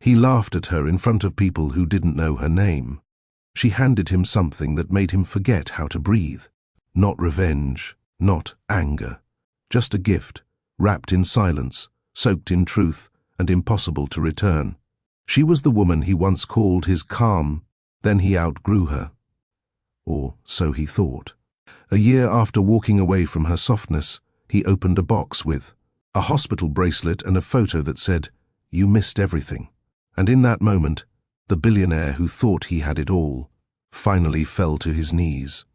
He laughed at her in front of people who didn't know her name. She handed him something that made him forget how to breathe. Not revenge, not anger. Just a gift, wrapped in silence, soaked in truth, and impossible to return. She was the woman he once called his calm, then he outgrew her. Or so he thought. A year after walking away from her softness, he opened a box with a hospital bracelet and a photo that said, "You missed everything." And in that moment, the billionaire who thought he had it all finally fell to his knees.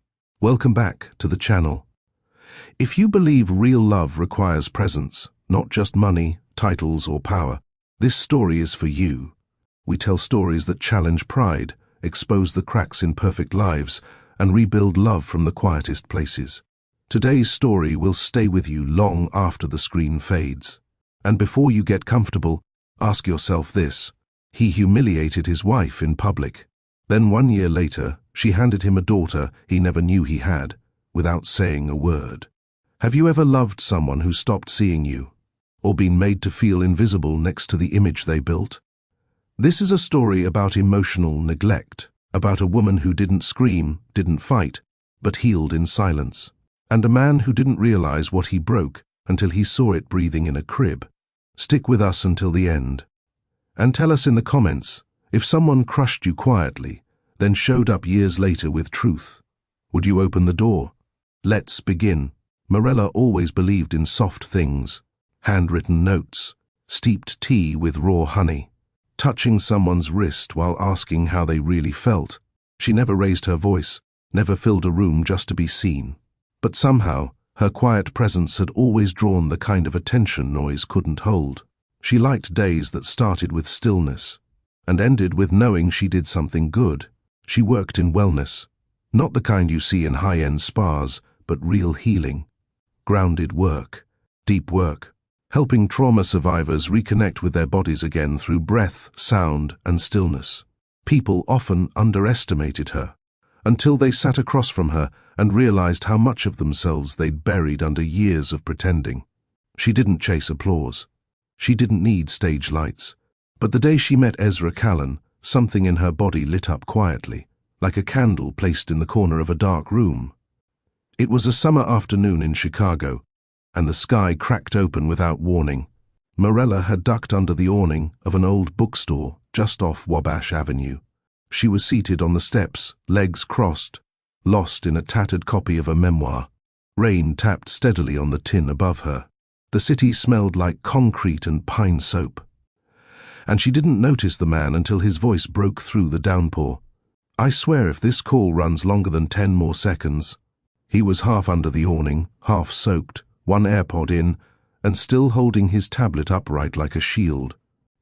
Welcome back to the channel. If you believe real love requires presence, not just money, titles, or power, this story is for you. We tell stories that challenge pride, expose the cracks in perfect lives, and rebuild love from the quietest places. Today's story will stay with you long after the screen fades. And before you get comfortable, ask yourself this. He humiliated his wife in public. Then 1 year later, she handed him a daughter he never knew he had, without saying a word. Have you ever loved someone who stopped seeing you, or been made to feel invisible next to the image they built? This is a story about emotional neglect, about a woman who didn't scream, didn't fight, but healed in silence, and a man who didn't realize what he broke until he saw it breathing in a crib. Stick with us until the end. And tell us in the comments, if someone crushed you quietly, then showed up years later with truth, would you open the door? Let's begin. Morella always believed in soft things, handwritten notes, steeped tea with raw honey, touching someone's wrist while asking how they really felt. She never raised her voice, never filled a room just to be seen. But somehow, her quiet presence had always drawn the kind of attention noise couldn't hold. She liked days that started with stillness and ended with knowing she did something good. She worked in wellness, not the kind you see in high-end spas, but real healing. Grounded work, deep work, helping trauma survivors reconnect with their bodies again through breath, sound, and stillness. People often underestimated her, until they sat across from her and realized how much of themselves they'd buried under years of pretending. She didn't chase applause. She didn't need stage lights. But the day she met Ezra Callan, something in her body lit up quietly, like a candle placed in the corner of a dark room. It was a summer afternoon in Chicago, and the sky cracked open without warning. Morella had ducked under the awning of an old bookstore just off Wabash Avenue. She was seated on the steps, legs crossed, lost in a tattered copy of a memoir. Rain tapped steadily on the tin above her. The city smelled like concrete and pine soap. And she didn't notice the man until his voice broke through the downpour. "I swear if this call runs longer than 10 more seconds." He was half under the awning, half soaked, one AirPod in, and still holding his tablet upright like a shield.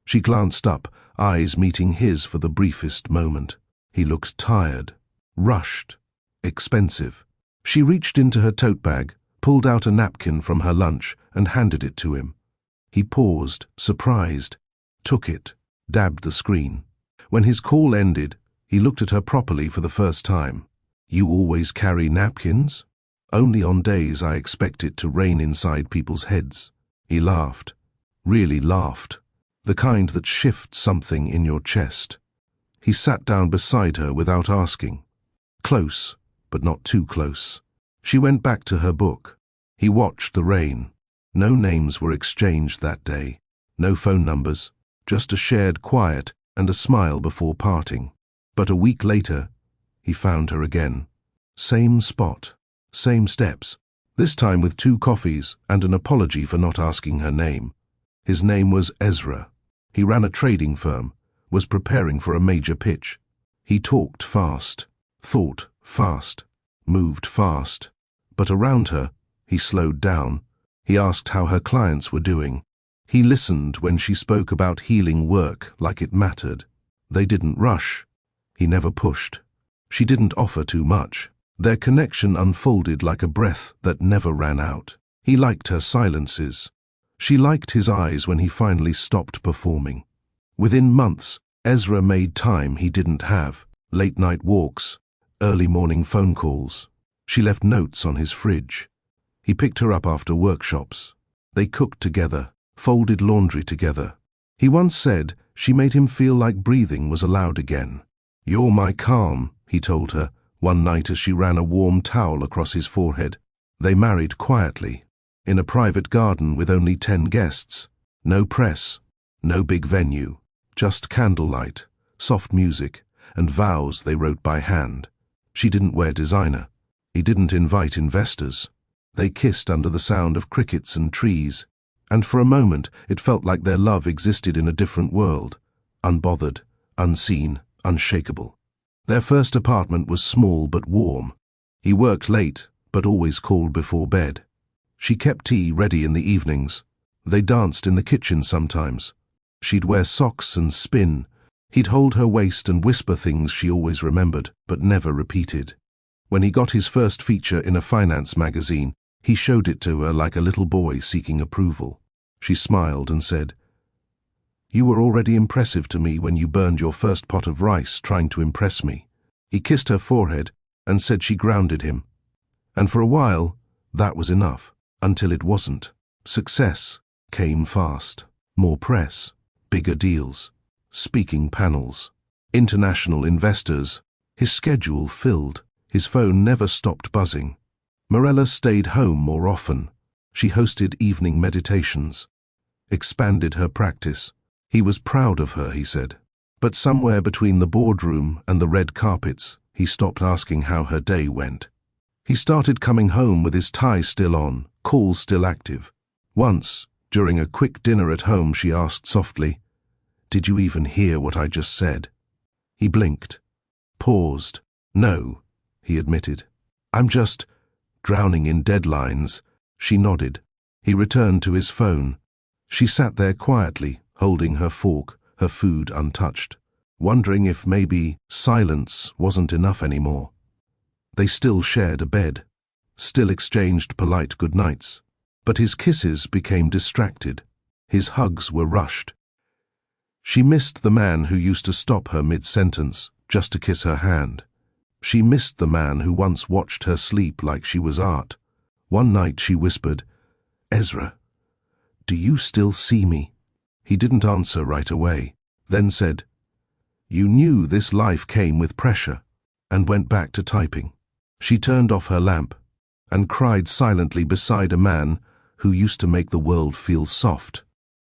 She glanced up, eyes meeting his for the briefest moment. He looked tired, rushed, expensive. She reached into her tote bag, pulled out a napkin from her lunch, and handed it to him. He paused, surprised, took it, dabbed the screen. When his call ended, he looked at her properly for the first time. "You always carry napkins?" "Only on days I expect it to rain inside people's heads." He laughed, really laughed, the kind that shifts something in your chest. He sat down beside her without asking. Close, but not too close. She went back to her book. He watched the rain. No names were exchanged that day, no phone numbers, just a shared quiet and a smile before parting. But a week later, he found her again. Same spot, same steps, this time with 2 coffees and an apology for not asking her name. His name was Ezra. He ran a trading firm, was preparing for a major pitch. He talked fast, thought fast, moved fast. But around her, he slowed down. He asked how her clients were doing. He listened when she spoke about healing work like it mattered. They didn't rush. He never pushed. She didn't offer too much. Their connection unfolded like a breath that never ran out. He liked her silences. She liked his eyes when he finally stopped performing. Within months, Ezra made time he didn't have. Late-night walks, early morning phone calls. She left notes on his fridge. He picked her up after workshops. They cooked together, folded laundry together. He once said, She made him feel like breathing was allowed again. "You're my calm," he told her, one night as she ran a warm towel across his forehead. They married quietly, in a private garden with only 10 guests. No press, no big venue, just candlelight, soft music, and vows they wrote by hand. She didn't wear designer. He didn't invite investors. They kissed under the sound of crickets and trees, and for a moment it felt like their love existed in a different world, unbothered, unseen, unshakable. Their first apartment was small but warm. He worked late, but always called before bed. She kept tea ready in the evenings. They danced in the kitchen sometimes. She'd wear socks and spin. He'd hold her waist and whisper things she always remembered, but never repeated. When he got his first feature in a finance magazine, he showed it to her like a little boy seeking approval. She smiled and said, "You were already impressive to me when you burned your first pot of rice trying to impress me." He kissed her forehead and said she grounded him. And for a while, that was enough, until it wasn't. Success came fast. More press, bigger deals, speaking panels, international investors. His schedule filled. His phone never stopped buzzing. Morella stayed home more often. She hosted evening meditations, expanded her practice. He was proud of her, he said. But somewhere between the boardroom and the red carpets, he stopped asking how her day went. He started coming home with his tie still on, calls still active. Once, during a quick dinner at home, she asked softly, "Did you even hear what I just said?" He blinked, paused. "No," he admitted. "I'm just drowning in deadlines." She nodded. He returned to his phone. She sat there quietly, holding her fork, her food untouched, wondering if maybe silence wasn't enough anymore. They still shared a bed, still exchanged polite goodnights, but his kisses became distracted. His hugs were rushed. She missed the man who used to stop her mid-sentence just to kiss her hand. She missed the man who once watched her sleep like she was art. One night she whispered, "Ezra, do you still see me?" He didn't answer right away, then said, "You knew this life came with pressure," and went back to typing. She turned off her lamp and cried silently beside a man who used to make the world feel soft.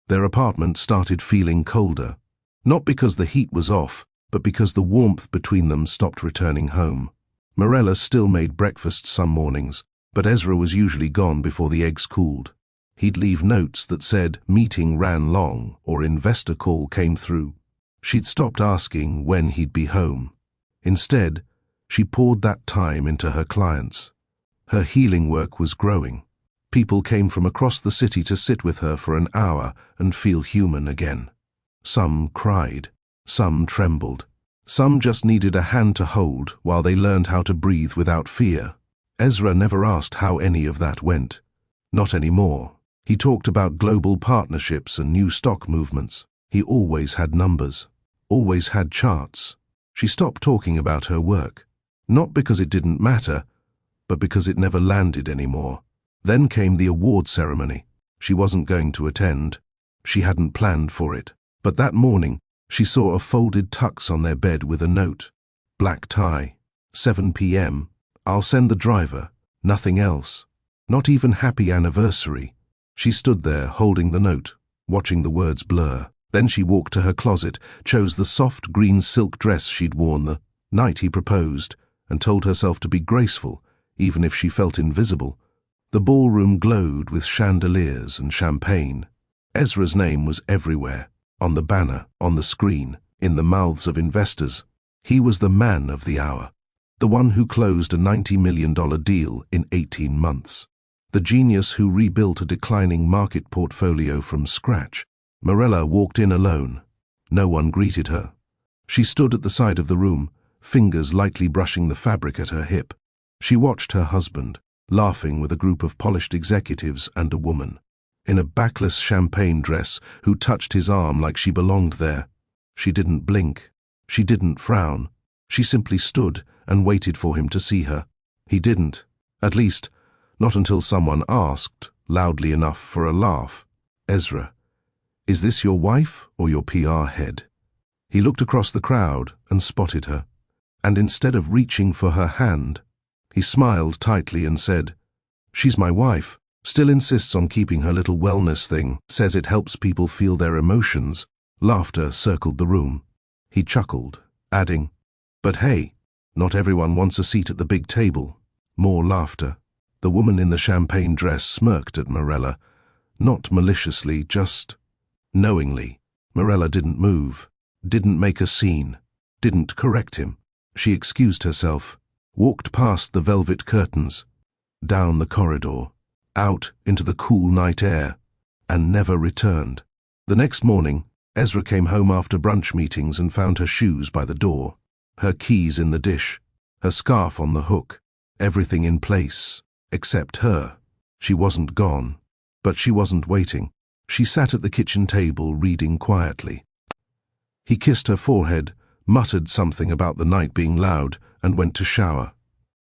Their apartment started feeling colder, not because the heat was off, but because the warmth between them stopped returning home. Morella still made breakfast some mornings, but Ezra was usually gone before the eggs cooled. He'd leave notes that said meeting ran long or investor call came through. She'd stopped asking when he'd be home. Instead, she poured that time into her clients. Her healing work was growing. People came from across the city to sit with her for an hour and feel human again. Some cried, some trembled. Some just needed a hand to hold while they learned how to breathe without fear. Ezra never asked how any of that went. Not anymore. He talked about global partnerships and new stock movements. He always had numbers, always had charts. She stopped talking about her work, not because it didn't matter, but because it never landed anymore. Then came the award ceremony. She wasn't going to attend. She hadn't planned for it. But that morning, she saw a folded tux on their bed with a note. Black tie. 7 p.m. I'll send the driver. Nothing else. Not even happy anniversary. She stood there holding the note, watching the words blur. Then she walked to her closet, chose the soft green silk dress she'd worn the night he proposed, and told herself to be graceful, even if she felt invisible. The ballroom glowed with chandeliers and champagne. Ezra's name was everywhere, on the banner, on the screen, in the mouths of investors. He was the man of the hour, the one who closed a $90 million deal in 18 months, the genius who rebuilt a declining market portfolio from scratch. Morella walked in alone. No one greeted her. She stood at the side of the room, fingers lightly brushing the fabric at her hip. She watched her husband, laughing with a group of polished executives and a woman, in a backless champagne dress, who touched his arm like she belonged there. She didn't blink. She didn't frown. She simply stood and waited for him to see her. He didn't. At least, not until someone asked, loudly enough for a laugh, "Ezra, "Is this your wife or your PR head?" He looked across the crowd and spotted her, and instead of reaching for her hand, he smiled tightly and said, "She's my wife. Still insists on keeping her little wellness thing, says it helps people feel their emotions." Laughter circled the room. He chuckled, adding, "But hey, not everyone wants a seat at the big table." More laughter. The woman in the champagne dress smirked at Morella, not maliciously, just knowingly. Morella didn't move, didn't make a scene, didn't correct him. She excused herself, walked past the velvet curtains, down the corridor, out into the cool night air, and never returned. The next morning, Ezra came home after brunch meetings and found her shoes by the door, her keys in the dish, her scarf on the hook, everything in place, except her. She wasn't gone, but she wasn't waiting. She sat at the kitchen table reading quietly. He kissed her forehead, muttered something about the night being loud, and went to shower.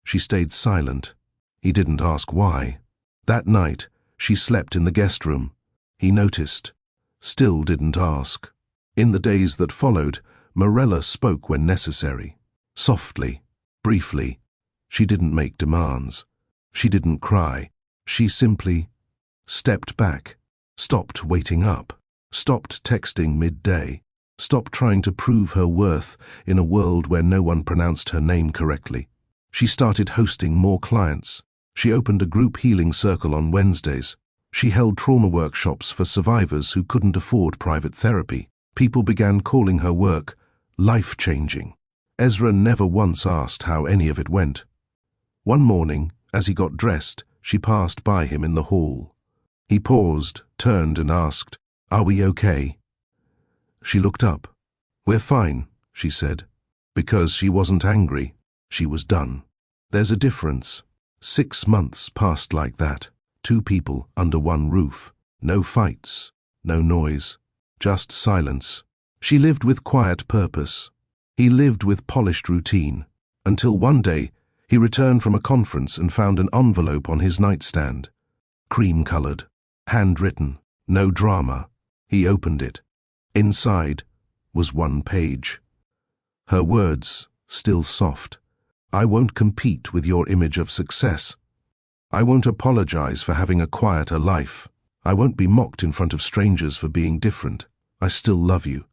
She stayed silent. He didn't ask why. That night, she slept in the guest room. He noticed, still didn't ask. In the days that followed, Morella spoke when necessary. Softly, briefly. She didn't make demands. She didn't cry. She simply stepped back, stopped waiting up, stopped texting midday, stopped trying to prove her worth in a world where no one pronounced her name correctly. She started hosting more clients. She opened a group healing circle on Wednesdays. She held trauma workshops for survivors who couldn't afford private therapy. People began calling her work life-changing. Ezra never once asked how any of it went. One morning, as he got dressed, she passed by him in the hall. He paused, turned and asked, "Are we okay?" She looked up. "We're fine," she said. Because she wasn't angry, she was done. There's a difference. 6 months passed like that. 2 people under one roof. No fights, no noise, just silence. She lived with quiet purpose. He lived with polished routine, until one day he returned from a conference and found an envelope on his nightstand. Cream-colored, handwritten, no drama. He opened it. Inside was 1 page. Her words, still soft. "I won't compete with your image of success. I won't apologize for having a quieter life. I won't be mocked in front of strangers for being different. I still love you.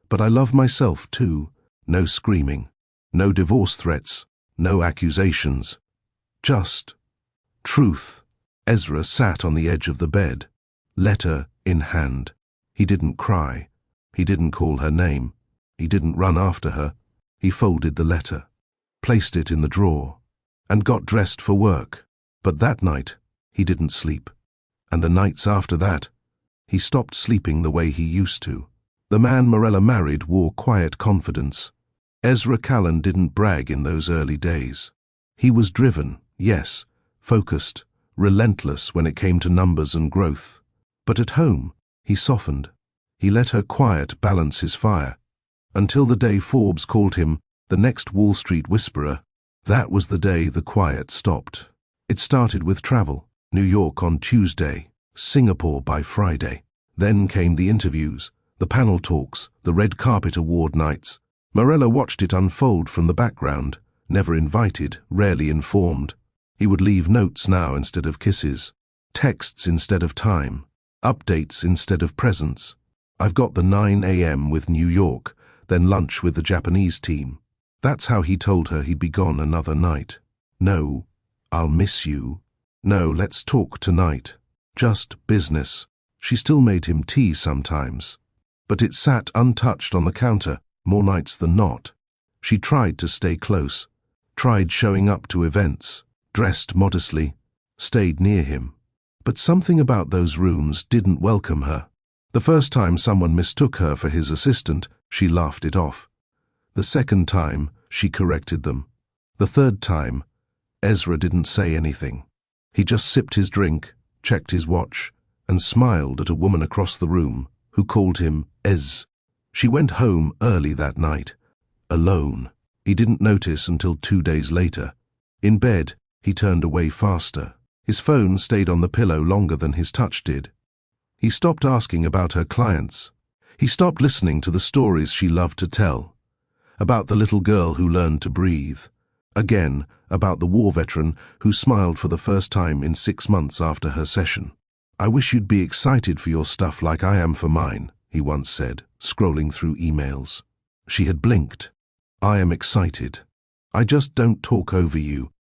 But I love myself too. No screaming, no divorce threats, no accusations. Just truth." Ezra sat on the edge of the bed, letter in hand. He didn't cry. He didn't call her name. He didn't run after her. He folded the letter, placed it in the drawer, and got dressed for work. But that night, he didn't sleep. And the nights after that, he stopped sleeping the way he used to. The man Morella married wore quiet confidence. Ezra Callan didn't brag in those early days. He was driven, yes, focused, relentless when it came to numbers and growth. But at home, he softened. He let her quiet balance his fire. Until the day Forbes called him the next Wall Street whisperer. That was the day the quiet stopped. It started with travel. New York on Tuesday, Singapore by Friday. Then came the interviews, the panel talks, the red carpet award nights. Morella watched it unfold from the background, never invited, rarely informed. He would leave notes now instead of kisses, texts instead of time, updates instead of presents. "I've got the 9 a.m. with New York, then lunch with the Japanese team." That's how he told her he'd be gone another night. No, "I'll miss you." No, "Let's talk tonight." Just business. She still made him tea sometimes, but it sat untouched on the counter more nights than not. She tried to stay close, tried showing up to events, dressed modestly, stayed near him. But something about those rooms didn't welcome her. The first time someone mistook her for his assistant, she laughed it off. The second time, she corrected them. The third time, Ezra didn't say anything. He just sipped his drink, checked his watch, and smiled at a woman across the room who called him Ez. She went home early that night, alone. He didn't notice until 2 days later. In bed, he turned away faster. His phone stayed on the pillow longer than his touch did. He stopped asking about her clients. He stopped listening to the stories she loved to tell. About the little girl who learned to breathe. Again, about the war veteran who smiled for the first time in 6 months after her session. "I wish you'd be excited for your stuff like I am for mine," he once said, scrolling through emails. She had blinked. "I am excited. I just don't talk over you."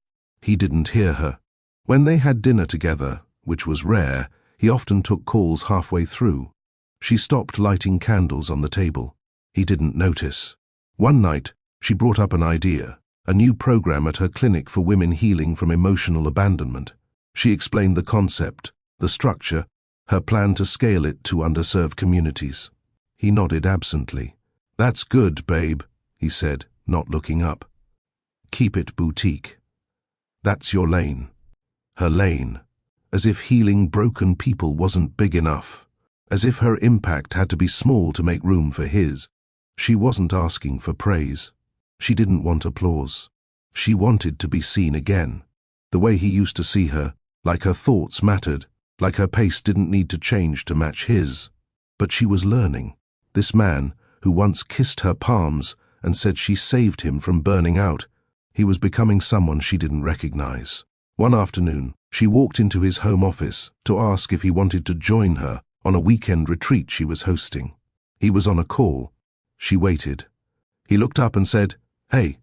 He didn't hear her. When they had dinner together, which was rare, he often took calls halfway through. She stopped lighting candles on the table. He didn't notice. One night, she brought up an idea, a new program at her clinic for women healing from emotional abandonment. She explained the concept, the structure, her plan to scale it to underserved communities. He nodded absently. "That's good, babe," he said, not looking up. "Keep it boutique. That's your lane." Her lane. As if healing broken people wasn't big enough. As if her impact had to be small to make room for his. She wasn't asking for praise. She didn't want applause. She wanted to be seen again. The way he used to see her, like her thoughts mattered, like her pace didn't need to change to match his. But she was learning. This man, who once kissed her palms and said she saved him from burning out, he was becoming someone she didn't recognize. One afternoon, she walked into his home office to ask if he wanted to join her on a weekend retreat she was hosting. He was on a call. She waited. He looked up and said, "Hey,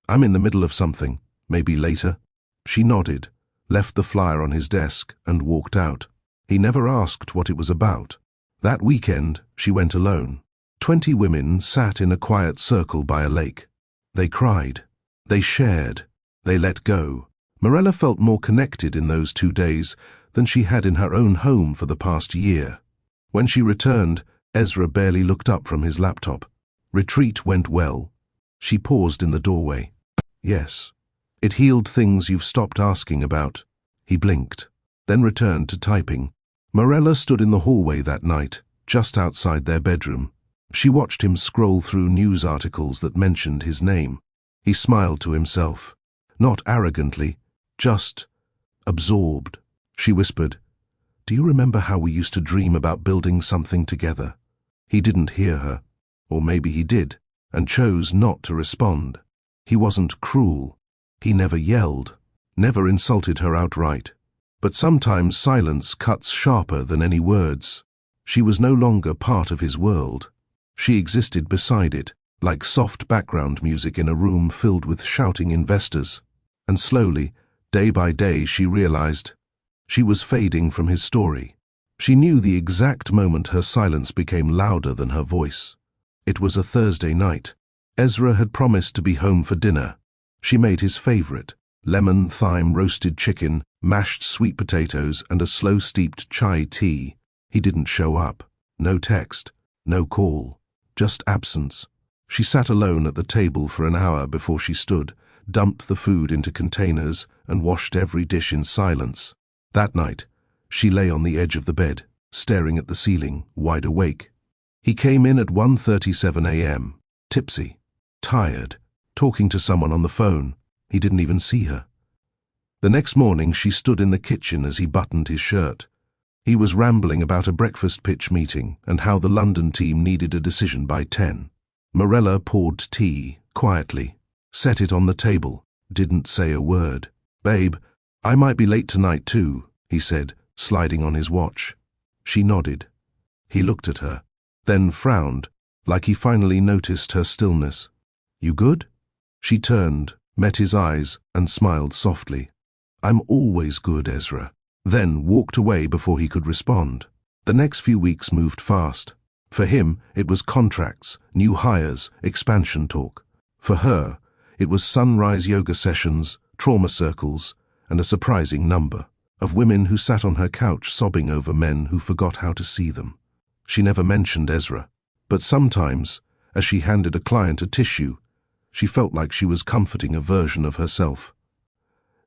I'm in the middle of something. Maybe later?" She nodded, left the flyer on his desk, and walked out. He never asked what it was about. That weekend, she went alone. 20 women sat in a quiet circle by a lake. They cried. They shared. They let go. Morella felt more connected in those 2 days than she had in her own home for the past year. When she returned, Ezra barely looked up from his laptop. "Retreat went well." She paused in the doorway. "Yes. It healed things you've stopped asking about." He blinked, then returned to typing. Morella stood in the hallway that night, just outside their bedroom. She watched him scroll through news articles that mentioned his name. He smiled to himself, not arrogantly, just absorbed. She whispered, "Do you remember how we used to dream about building something together?" He didn't hear her, or maybe he did, and chose not to respond. He wasn't cruel. He never yelled, never insulted her outright. But sometimes silence cuts sharper than any words. She was no longer part of his world. She existed beside it, like soft background music in a room filled with shouting investors. And slowly, day by day, she realized she was fading from his story. She knew the exact moment her silence became louder than her voice. It was a Thursday night. Ezra had promised to be home for dinner. She made his favorite, lemon thyme roasted chicken, mashed sweet potatoes, and a slow-steeped chai tea. He didn't show up. No text, no call, just absence. She sat alone at the table for an hour before she stood, dumped the food into containers, and washed every dish in silence. That night, she lay on the edge of the bed, staring at the ceiling, wide awake. He came in at 1:37 a.m., tipsy, tired, talking to someone on the phone. He didn't even see her. The next morning, she stood in the kitchen as he buttoned his shirt. He was rambling about a breakfast pitch meeting and how the London team needed a decision by 10. Morella poured tea, quietly, set it on the table, didn't say a word. "Babe, I might be late tonight too," he said, sliding on his watch. She nodded. He looked at her, then frowned, like he finally noticed her stillness. "You good?" She turned, met his eyes, and smiled softly. "I'm always good, Ezra," then walked away before he could respond. The next few weeks moved fast. For him, it was contracts, new hires, expansion talk. For her, it was sunrise yoga sessions, trauma circles, and a surprising number of women who sat on her couch sobbing over men who forgot how to see them. She never mentioned Ezra, but sometimes, as she handed a client a tissue, she felt like she was comforting a version of herself.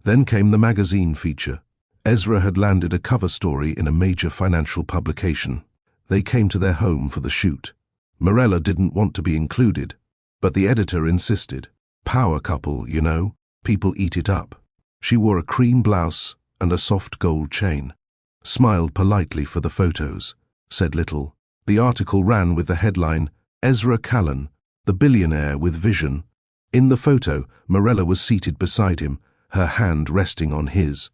Then came the magazine feature. Ezra had landed a cover story in a major financial publication. They came to their home for the shoot. Morella didn't want to be included, but the editor insisted. Power couple, you know, people eat it up. She wore a cream blouse and a soft gold chain, smiled politely for the photos. said little. The article ran with the headline, "Ezra Callan, the billionaire with vision." In the photo, Morella was seated beside him, her hand resting on his.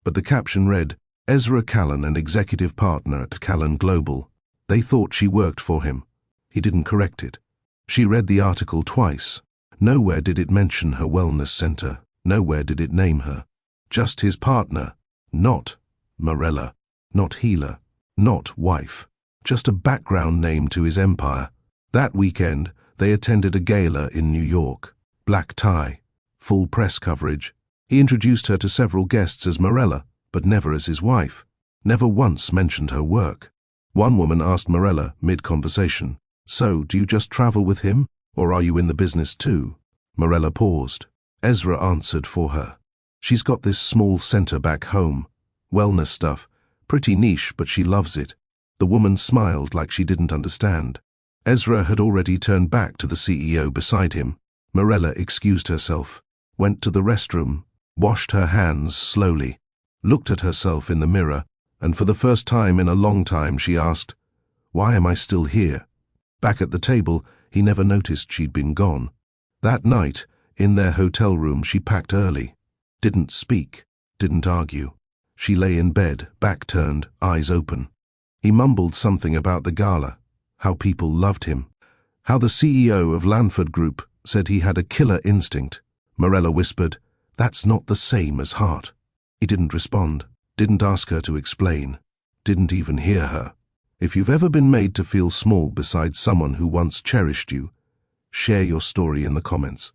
But the caption read, "Ezra Callan, an executive partner at Callan Global." They thought she worked for him. He didn't correct it. She read the article twice. Nowhere did it mention her wellness center. Nowhere did it name her. Just his partner. Not Morella. Not healer. Not wife. Just a background name to his empire. That weekend, they attended a gala in New York. Black tie. Full press coverage. He introduced her to several guests as Morella, but never as his wife. Never once mentioned her work. One woman asked Morella, mid-conversation, "So, do you just travel with him, or are you in the business too?" Morella paused. Ezra answered for her. "She's got this small center back home. Wellness stuff. Pretty niche, but she loves it." The woman smiled like she didn't understand. Ezra had already turned back to the CEO beside him. Morella excused herself, went to the restroom, washed her hands slowly, looked at herself in the mirror, and for the first time in a long time she asked, "Why am I still here?" Back at the table, he never noticed she'd been gone. That night, in their hotel room, she packed early. Didn't speak, didn't argue. She lay in bed, back turned, eyes open. He mumbled something about the gala, how people loved him, how the CEO of Lanford Group said he had a killer instinct. Morella whispered, "That's not the same as heart." He didn't respond, didn't ask her to explain, didn't even hear her. If you've ever been made to feel small beside someone who once cherished you, share your story in the comments.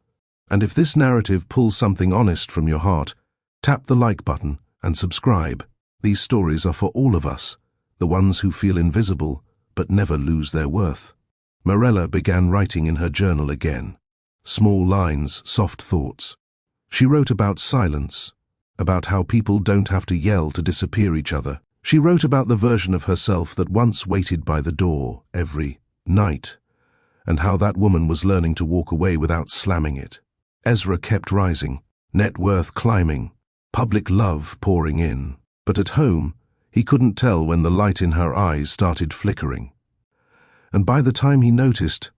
And if this narrative pulls something honest from your heart, tap the like button and subscribe. These stories are for all of us, the ones who feel invisible but never lose their worth. Morella began writing in her journal again. Small lines, soft thoughts. She wrote about silence, about how people don't have to yell to disappear each other. She wrote about the version of herself that once waited by the door every night, and how that woman was learning to walk away without slamming it. Ezra kept rising, net worth climbing, public love pouring in. But at home, he couldn't tell when the light in her eyes started flickering. And by the time he noticed,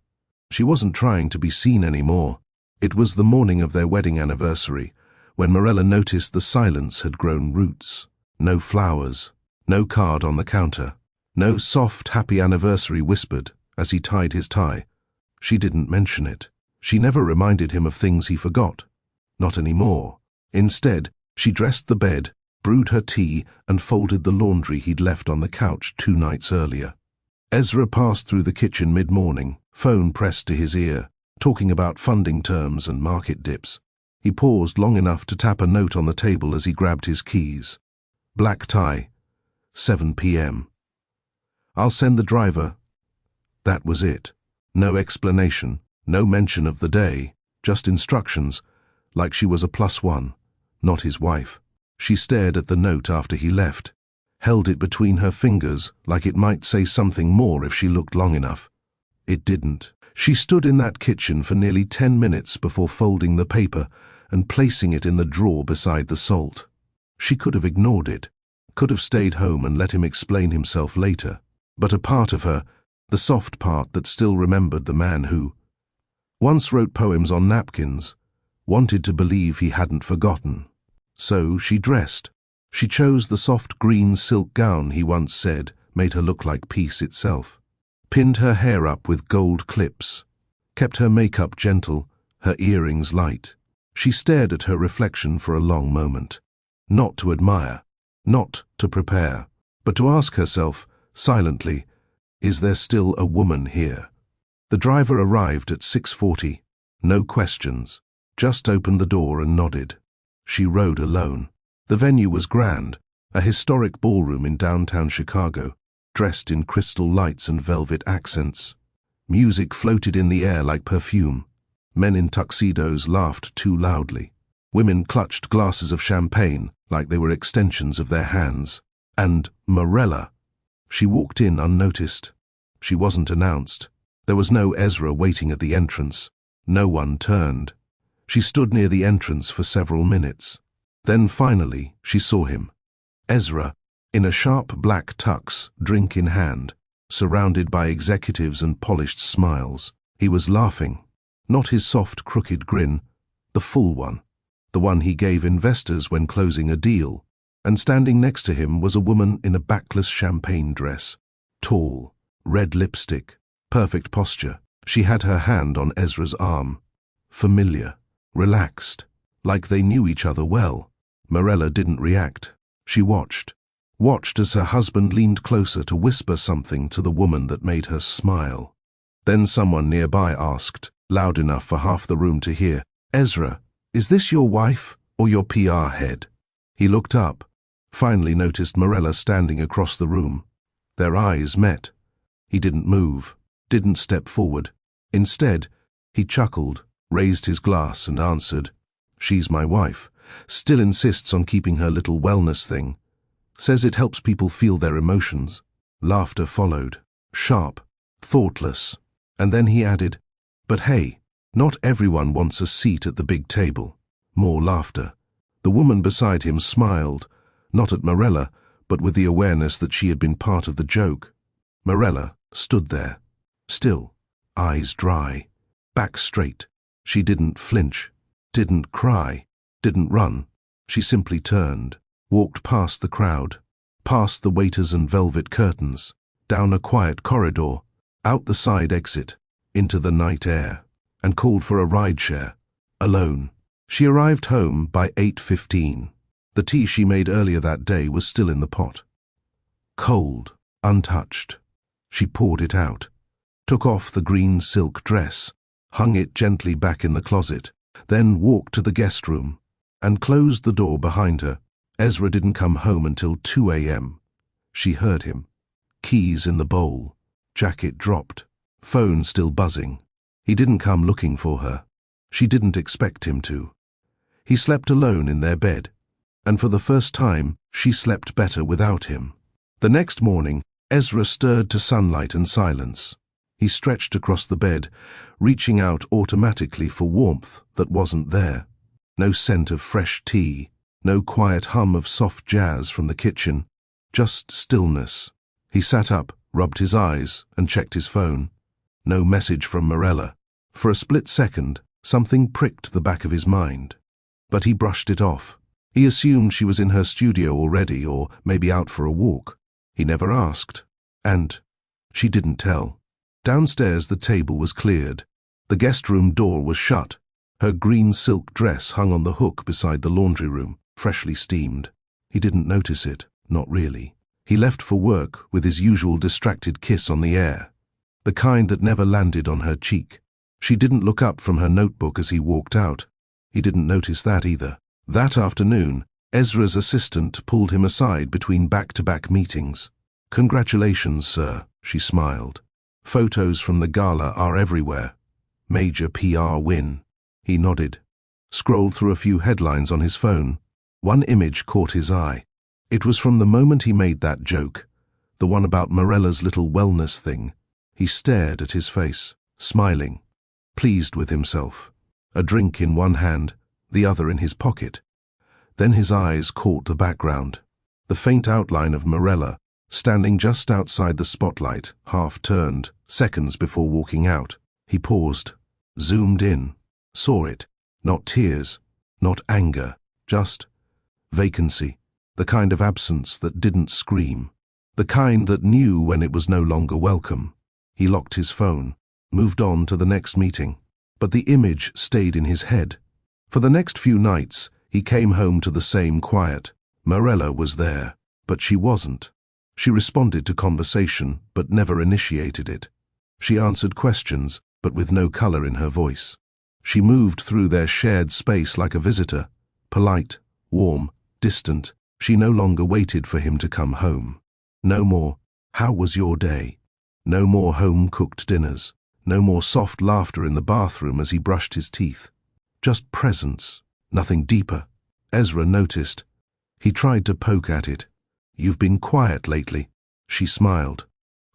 she wasn't trying to be seen anymore. It was the morning of their wedding anniversary, when Morella noticed the silence had grown roots. No flowers, no card on the counter, no soft, happy anniversary whispered as he tied his tie. She didn't mention it. She never reminded him of things he forgot. Not anymore. Instead, she dressed the bed, brewed her tea, and folded the laundry he'd left on the couch 2 nights earlier. Ezra passed through the kitchen mid-morning, phone pressed to his ear, talking about funding terms and market dips. He paused long enough to tap a note on the table as he grabbed his keys. Black tie, 7 p.m. "I'll send the driver." That was it. No explanation, no mention of the day, just instructions, like she was a +1, not his wife. She stared at the note after he left, held it between her fingers like it might say something more if she looked long enough. It didn't. She stood in that kitchen for nearly 10 minutes before folding the paper and placing it in the drawer beside the salt. She could have ignored it, could have stayed home and let him explain himself later. But a part of her, the soft part that still remembered the man who once wrote poems on napkins, wanted to believe he hadn't forgotten. So she dressed. She chose the soft green silk gown he once said made her look like peace itself. Pinned her hair up with gold clips. Kept her makeup gentle, her earrings light. She stared at her reflection for a long moment. Not to admire, not to prepare, but to ask herself, silently, is there still a woman here? The driver arrived at 6:40. No questions. Just opened the door and nodded. She rode alone. The venue was grand, a historic ballroom in downtown Chicago, dressed in crystal lights and velvet accents. Music floated in the air like perfume. Men in tuxedos laughed too loudly. Women clutched glasses of champagne like they were extensions of their hands. And Morella. She walked in unnoticed. She wasn't announced. There was no Ezra waiting at the entrance. No one turned. She stood near the entrance for several minutes. Then finally she saw him. Ezra, in a sharp black tux, drink in hand. surrounded by executives and polished smiles. He was laughing. Not his soft, crooked grin, the full one. The one he gave investors when closing a deal. And standing next to him was a woman in a backless champagne dress. Tall, red lipstick, perfect posture. She had her hand on Ezra's arm. Familiar, relaxed, like they knew each other well. Morella didn't react. She watched as her husband leaned closer to whisper something to the woman that made her smile. Then someone nearby asked, loud enough for half the room to hear, "Ezra, is this your wife or your PR head?" He looked up, finally noticed Morella standing across the room. Their eyes met. He didn't move, didn't step forward. Instead, he chuckled, raised his glass and answered, "She's my wife. Still insists on keeping her little wellness thing. Says it helps people feel their emotions." Laughter followed, sharp, thoughtless. And then he added, "But hey, not everyone wants a seat at the big table." More laughter. The woman beside him smiled, not at Morella, but with the awareness that she had been part of the joke. Morella stood there, still, eyes dry, back straight. She didn't flinch, didn't cry, didn't run. She simply turned, walked past the crowd, past the waiters and velvet curtains, down a quiet corridor, out the side exit, into the night air, and called for a rideshare, alone. She arrived home by 8:15. The tea she made earlier that day was still in the pot. Cold, untouched. She poured it out, took off the green silk dress, hung it gently back in the closet, then walked to the guest room, and closed the door behind her. Ezra didn't come home until 2 a.m. She heard him. Keys in the bowl, jacket dropped, phone still buzzing. He didn't come looking for her. She didn't expect him to. He slept alone in their bed, and for the first time, she slept better without him. The next morning, Ezra stirred to sunlight and silence. He stretched across the bed, reaching out automatically for warmth that wasn't there. No scent of fresh tea, no quiet hum of soft jazz from the kitchen, just stillness. He sat up, rubbed his eyes, and checked his phone. No message from Morella. For a split second, something pricked the back of his mind. But he brushed it off. He assumed she was in her studio already, or maybe out for a walk. He never asked. And she didn't tell. Downstairs the table was cleared. The guest room door was shut. Her green silk dress hung on the hook beside the laundry room, freshly steamed. He didn't notice it, not really. He left for work with his usual distracted kiss on the air, the kind that never landed on her cheek. She didn't look up from her notebook as he walked out. He didn't notice that either. That afternoon, Ezra's assistant pulled him aside between back-to-back meetings. "Congratulations, sir," she smiled. "Photos from the gala are everywhere. Major PR win." He nodded, scrolled through a few headlines on his phone. One image caught his eye. It was from the moment he made that joke, the one about Morella's little wellness thing. He stared at his face, smiling, pleased with himself, a drink in one hand, the other in his pocket. Then his eyes caught the background, the faint outline of Morella, standing just outside the spotlight, half-turned, seconds before walking out. He paused, zoomed in, saw it. Not tears, not anger, just vacancy. The kind of absence that didn't scream. The kind that knew when it was no longer welcome. He locked his phone, moved on to the next meeting. But the image stayed in his head. For the next few nights, he came home to the same quiet. Morella was there, but she wasn't. She responded to conversation, but never initiated it. She answered questions, but with no color in her voice. She moved through their shared space like a visitor, polite, warm, distant. She no longer waited for him to come home. No more, "How was your day?" No more home-cooked dinners. No more soft laughter in the bathroom as he brushed his teeth. Just presence, nothing deeper. Ezra noticed. He tried to poke at it. "You've been quiet lately." She smiled.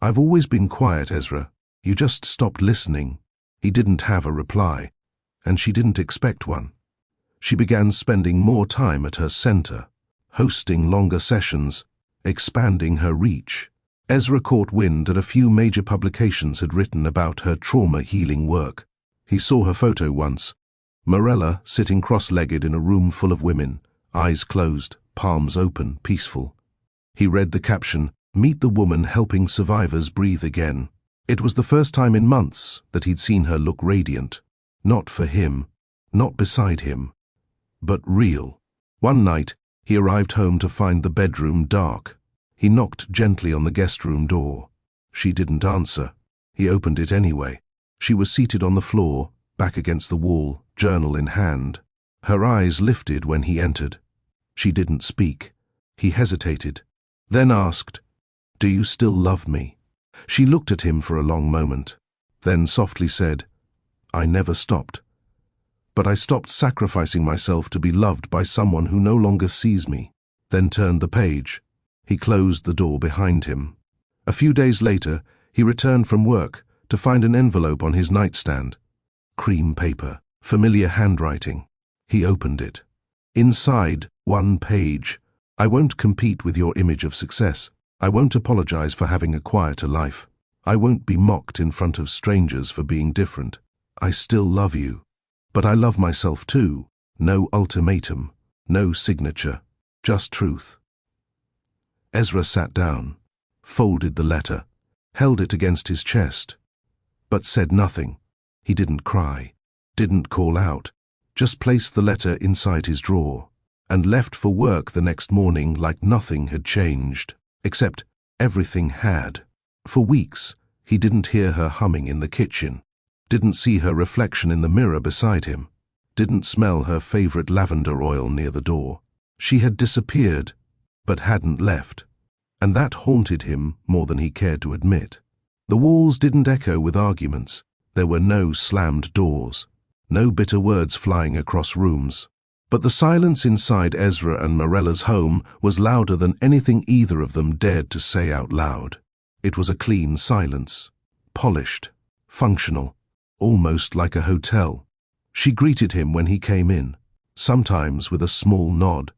"I've always been quiet, Ezra. You just stopped listening." He didn't have a reply, and she didn't expect one. She began spending more time at her center, hosting longer sessions, expanding her reach. Ezra caught wind that a few major publications had written about her trauma-healing work. He saw her photo once, Morella sitting cross-legged in a room full of women, eyes closed, palms open, peaceful. He read the caption, "Meet the woman helping survivors breathe again." It was the first time in months that he'd seen her look radiant. Not for him, not beside him, but real. One night, he arrived home to find the bedroom dark. He knocked gently on the guest room door. She didn't answer. He opened it anyway. She was seated on the floor, back against the wall, journal in hand. Her eyes lifted when he entered. She didn't speak. He hesitated, then asked, "Do you still love me?" She looked at him for a long moment, then softly said, "I never stopped. But I stopped sacrificing myself to be loved by someone who no longer sees me," then turned the page. He closed the door behind him. A few days later, he returned from work to find an envelope on his nightstand. Cream paper, familiar handwriting. He opened it. Inside, one page. "I won't compete with your image of success. I won't apologize for having a quieter life. I won't be mocked in front of strangers for being different. I still love you. But I love myself too. No ultimatum, no signature, just truth." Ezra sat down, folded the letter, held it against his chest, but said nothing. He didn't cry, didn't call out, just placed the letter inside his drawer, and left for work the next morning like nothing had changed, except everything had. For weeks, he didn't hear her humming in the kitchen, didn't see her reflection in the mirror beside him, didn't smell her favorite lavender oil near the door. She had disappeared, but hadn't left, and that haunted him more than he cared to admit. The walls didn't echo with arguments. There were no slammed doors, no bitter words flying across rooms. But the silence inside Ezra and Morella's home was louder than anything either of them dared to say out loud. It was a clean silence, polished, functional, almost like a hotel. She greeted him when he came in, sometimes with a small nod,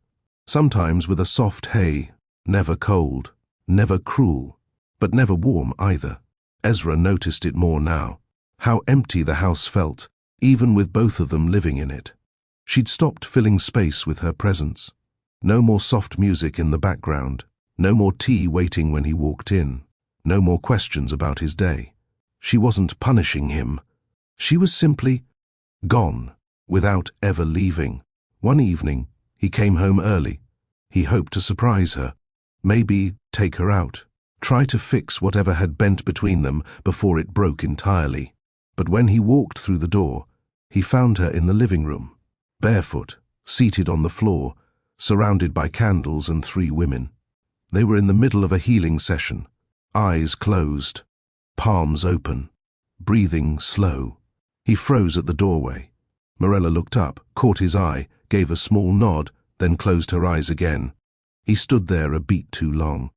sometimes with a soft hey, never cold, never cruel, but never warm either. Ezra noticed it more now, how empty the house felt, even with both of them living in it. She'd stopped filling space with her presence. No more soft music in the background, no more tea waiting when he walked in, no more questions about his day. She wasn't punishing him. She was simply gone, without ever leaving. One evening, he came home early. He hoped to surprise her, maybe take her out, try to fix whatever had bent between them before it broke entirely. But when he walked through the door, he found her in the living room, barefoot, seated on the floor, surrounded by candles and 3 women. They were in the middle of a healing session, eyes closed, palms open, breathing slow. He froze at the doorway. Morella looked up, caught his eye, gave a small nod, then closed her eyes again. He stood there a beat too long,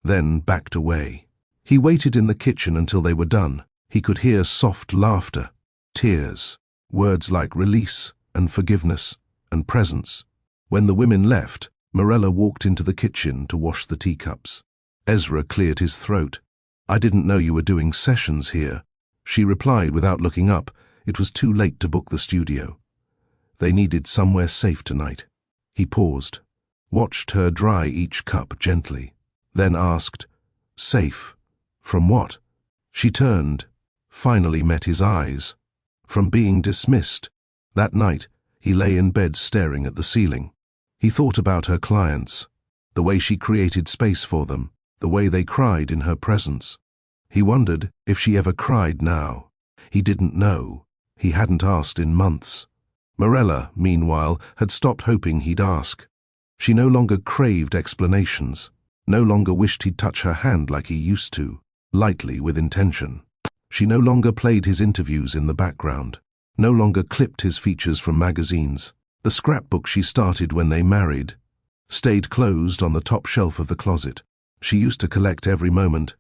then backed away. He waited in the kitchen until they were done. He could hear soft laughter, tears, words like release and forgiveness and presence. When the women left, Morella walked into the kitchen to wash the teacups. Ezra cleared his throat. "I didn't know you were doing sessions here." She replied without looking up. It was too late to book the studio. They needed somewhere safe tonight. He paused, watched her dry each cup gently, then asked, "Safe? From what?" She turned, finally met his eyes. From being dismissed. That night, he lay in bed staring at the ceiling. He thought about her clients, the way she created space for them, the way they cried in her presence. He wondered if she ever cried now. He didn't know. He hadn't asked in months. Morella, meanwhile, had stopped hoping he'd ask. She no longer craved explanations, no longer wished he'd touch her hand like he used to, lightly with intention. She no longer played his interviews in the background, no longer clipped his features from magazines. The scrapbook she started when they married stayed closed on the top shelf of the closet. She used to collect every moment.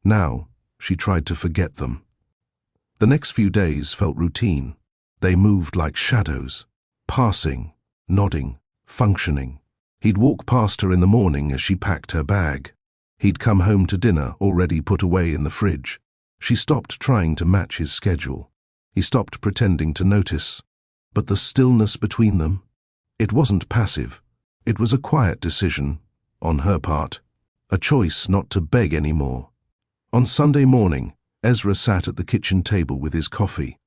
Now, she tried to forget them. The next few days felt routine. They moved like shadows, passing, nodding, functioning. He'd walk past her in the morning as she packed her bag. He'd come home to dinner already put away in the fridge. She stopped trying to match his schedule. He stopped pretending to notice. But the stillness between them, it wasn't passive. It was a quiet decision, on her part, a choice not to beg anymore. On Sunday morning, Ezra sat at the kitchen table with his coffee.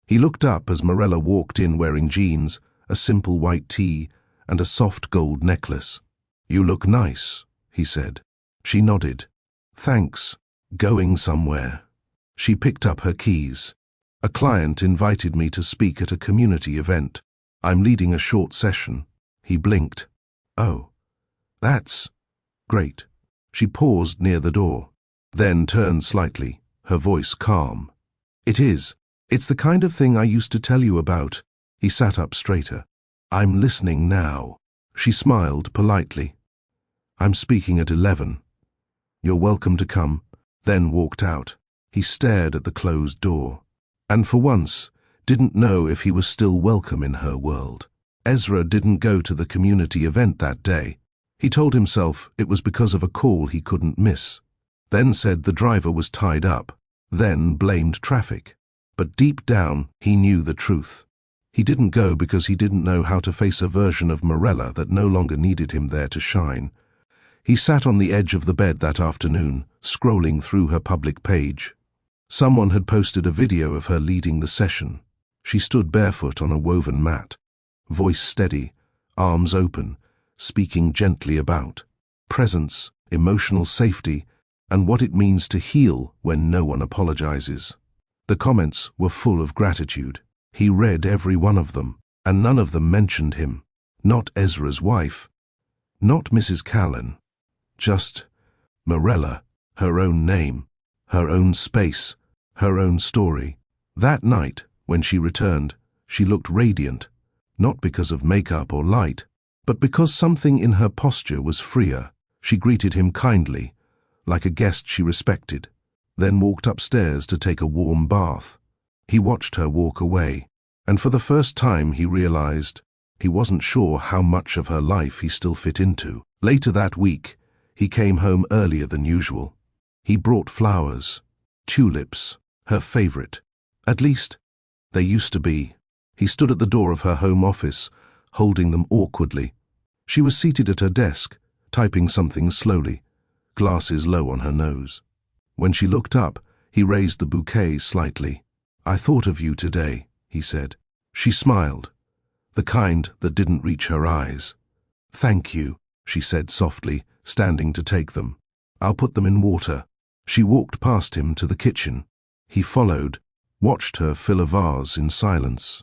He looked up as Morella walked in wearing jeans, a simple white tee, and a soft gold necklace. "You look nice," he said. She nodded. "Thanks. Going somewhere?" She picked up her keys. "A client invited me to speak at a community event. I'm leading a short session." He blinked. "Oh, that's great." She paused near the door, then turned slightly, her voice calm. "It is. It's the kind of thing I used to tell you about." He sat up straighter. "I'm listening now." She smiled politely. "I'm speaking at 11. You're welcome to come," then walked out. He stared at the closed door, and for once didn't know if he was still welcome in her world. Ezra didn't go to the community event that day. He told himself it was because of a call he couldn't miss, then said the driver was tied up, then blamed traffic. But deep down, he knew the truth. He didn't go because he didn't know how to face a version of Morella that no longer needed him there to shine. He sat on the edge of the bed that afternoon, scrolling through her public page. Someone had posted a video of her leading the session. She stood barefoot on a woven mat, voice steady, arms open, speaking gently about presence, emotional safety, and what it means to heal when no one apologizes. The comments were full of gratitude. He read every one of them, and none of them mentioned him. Not Ezra's wife, not Mrs. Callan. Just Morella, her own name, her own space, her own story. That night, when she returned, she looked radiant, not because of makeup or light, but because something in her posture was freer. She greeted him kindly, like a guest she respected, then walked upstairs to take a warm bath. He watched her walk away, and for the first time he realized he wasn't sure how much of her life he still fit into. Later that week, he came home earlier than usual. He brought flowers, tulips, her favorite. At least, they used to be. He stood at the door of her home office, holding them awkwardly. She was seated at her desk, typing something slowly, glasses low on her nose. When she looked up, he raised the bouquet slightly. "I thought of you today," he said. She smiled, the kind that didn't reach her eyes. "Thank you," she said softly, standing to take them. "I'll put them in water." She walked past him to the kitchen. He followed, watched her fill a vase in silence.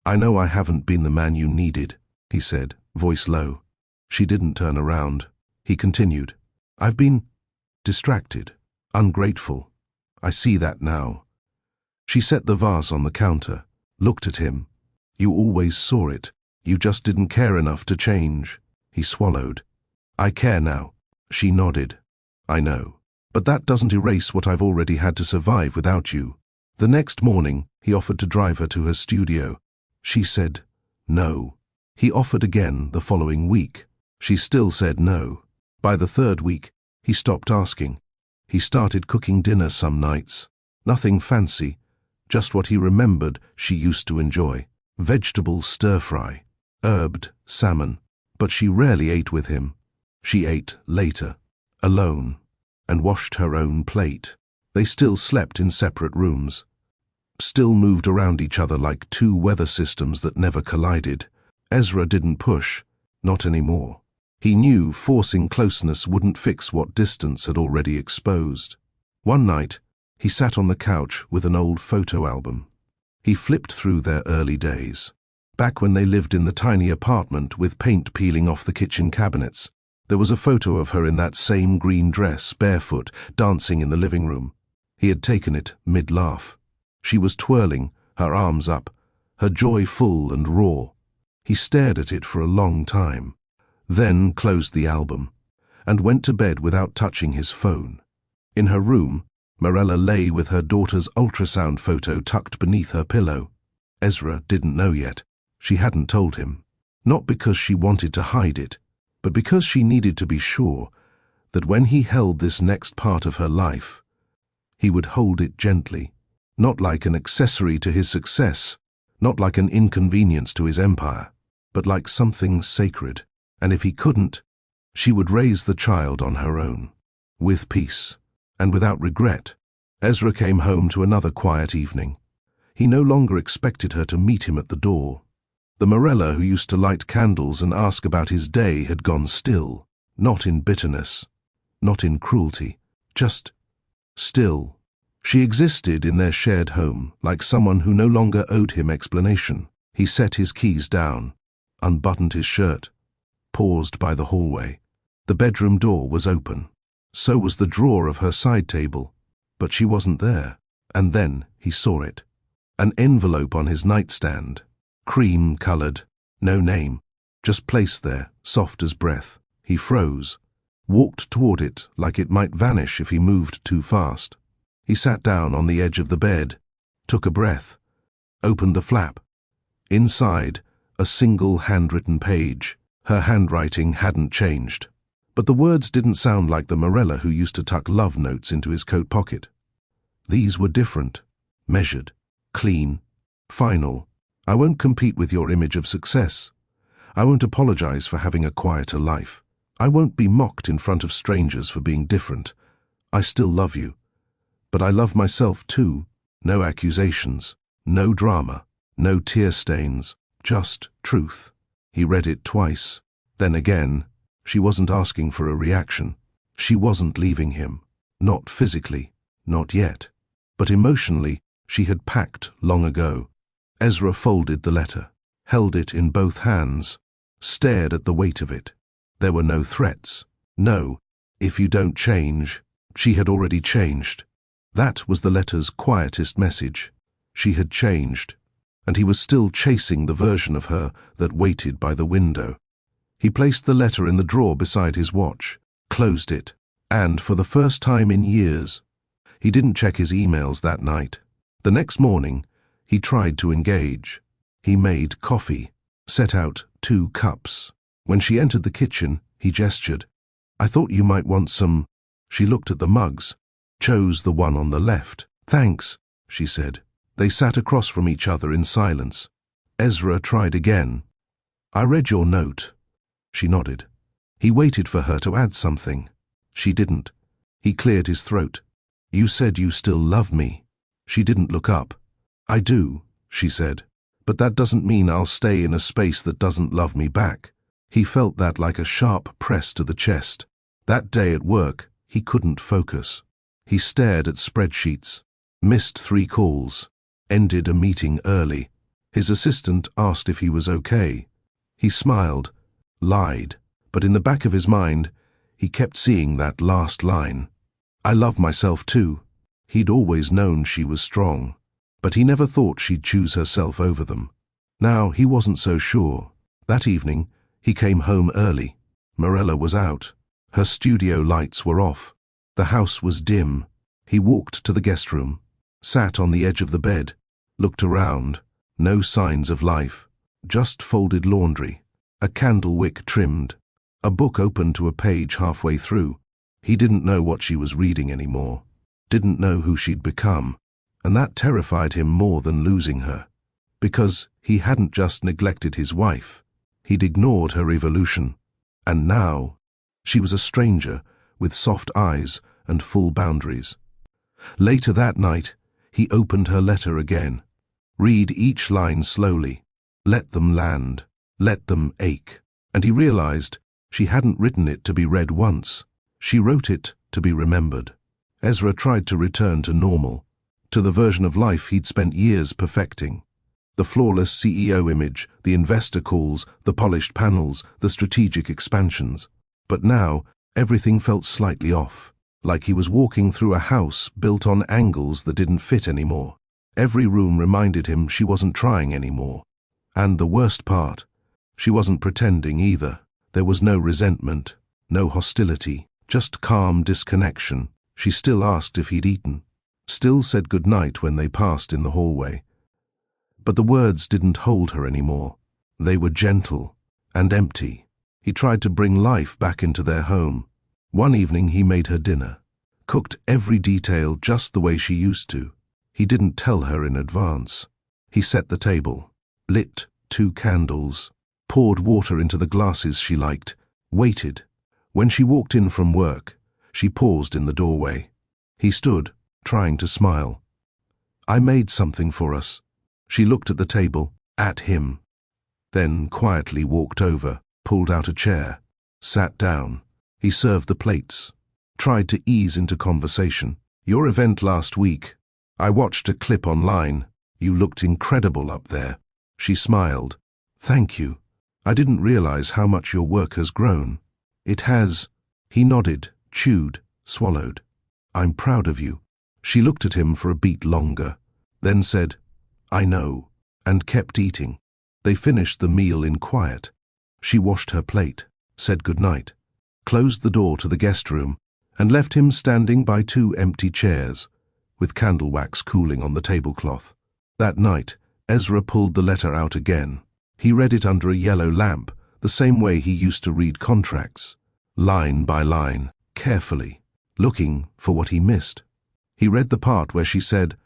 "I know I haven't been the man you needed," he said, voice low. She didn't turn around. He continued, "I've been distracted, ungrateful. I see that now." She set the vase on the counter, looked at him. "You always saw it. You just didn't care enough to change." He swallowed. "I care now." She nodded. "I know. But that doesn't erase what I've already had to survive without you." The next morning, he offered to drive her to her studio. She said no. He offered again the following week. She still said no. By the third week, he stopped asking. He started cooking dinner some nights. Nothing fancy, just what he remembered she used to enjoy. Vegetable stir-fry, herbed salmon. But she rarely ate with him. She ate later, alone, and washed her own plate. They still slept in separate rooms, still moved around each other like two weather systems that never collided. Ezra didn't push, not anymore. He knew forcing closeness wouldn't fix what distance had already exposed. One night, he sat on the couch with an old photo album. He flipped through their early days. Back when they lived in the tiny apartment with paint peeling off the kitchen cabinets, there was a photo of her in that same green dress, barefoot, dancing in the living room. He had taken it mid-laugh. She was twirling, her arms up, her joy full and raw. He stared at it for a long time, then closed the album, and went to bed without touching his phone. In her room, Morella lay with her daughter's ultrasound photo tucked beneath her pillow. Ezra didn't know yet. She hadn't told him. Not because she wanted to hide it, but because she needed to be sure that when he held this next part of her life, he would hold it gently, not like an accessory to his success, not like an inconvenience to his empire, but like something sacred. And if he couldn't, she would raise the child on her own, with peace and without regret. Ezra came home to another quiet evening. He no longer expected her to meet him at the door. The Morella who used to light candles and ask about his day had gone still, not in bitterness, not in cruelty, just still. She existed in their shared home like someone who no longer owed him explanation. He set his keys down, unbuttoned his shirt, paused by the hallway. The bedroom door was open. So was the drawer of her side table, but she wasn't there. And then he saw it. An envelope on his nightstand, cream-colored, no name, just placed there, soft as breath. He froze, walked toward it like it might vanish if he moved too fast. He sat down on the edge of the bed, took a breath, opened the flap. Inside, a single handwritten page. Her handwriting hadn't changed, but the words didn't sound like the Morella who used to tuck love notes into his coat pocket. These were different, measured, clean, final. I won't compete with your image of success. I won't apologize for having a quieter life. I won't be mocked in front of strangers for being different. I still love you. But I love myself too. No accusations, no drama, no tear stains, just truth. He read it twice. Then again, she wasn't asking for a reaction. She wasn't leaving him. Not physically, not yet. But emotionally, she had packed long ago. Ezra folded the letter, held it in both hands, stared at the weight of it. There were no threats. No, if you don't change. She had already changed. That was the letter's quietest message. She had changed, and he was still chasing the version of her that waited by the window. He placed the letter in the drawer beside his watch, closed it, and for the first time in years, he didn't check his emails that night. The next morning, he tried to engage. He made coffee, set out 2 cups. When she entered the kitchen, he gestured. "I thought you might want some." She looked at the mugs, chose the one on the left. "Thanks," she said. They sat across from each other in silence. Ezra tried again. "I read your note." She nodded. He waited for her to add something. She didn't. He cleared his throat. "You said you still love me." She didn't look up. "I do," she said, "but that doesn't mean I'll stay in a space that doesn't love me back." He felt that like a sharp press to the chest. That day at work, he couldn't focus. He stared at spreadsheets, missed 3 calls, ended a meeting early. His assistant asked if he was okay. He smiled, lied, but in the back of his mind, he kept seeing that last line. "I love myself too." He'd always known she was strong, but he never thought she'd choose herself over them. Now he wasn't so sure. That evening, he came home early. Morella was out. Her studio lights were off. The house was dim. He walked to the guest room, sat on the edge of the bed, looked around. No signs of life, just folded laundry, a candle wick trimmed, a book open to a page halfway through. He didn't know what she was reading anymore, didn't know who she'd become, and that terrified him more than losing her. Because he hadn't just neglected his wife, he'd ignored her evolution. And now, she was a stranger with soft eyes and full boundaries. Later that night, he opened her letter again. Read each line slowly. Let them land. Let them ache. And he realized she hadn't written it to be read once. She wrote it to be remembered. Ezra tried to return to normal, to the version of life he'd spent years perfecting. The flawless CEO image, the investor calls, the polished panels, the strategic expansions. But now, everything felt slightly off, like he was walking through a house built on angles that didn't fit anymore. Every room reminded him she wasn't trying anymore. And the worst part, she wasn't pretending either. There was no resentment, no hostility, just calm disconnection. She still asked if he'd eaten, still said goodnight when they passed in the hallway. But the words didn't hold her anymore. They were gentle and empty. He tried to bring life back into their home. One evening he made her dinner, cooked every detail just the way she used to. He didn't tell her in advance. He set the table, lit 2 candles, poured water into the glasses she liked, waited. When she walked in from work, she paused in the doorway. He stood, trying to smile. "I made something for us." She looked at the table, at him, then quietly walked over, pulled out a chair, sat down. He served the plates, tried to ease into conversation. "Your event last week. I watched a clip online. You looked incredible up there." She smiled. "Thank you. I didn't realize how much your work has grown." "It has." He nodded, chewed, swallowed. "I'm proud of you." She looked at him for a beat longer, then said, "I know," and kept eating. They finished the meal in quiet. She washed her plate, said goodnight, closed the door to the guest room, and left him standing by 2 empty chairs, with candle wax cooling on the tablecloth. That night, Ezra pulled the letter out again. He read it under a yellow lamp, the same way he used to read contracts, line by line, carefully, looking for what he missed. He read the part where she said,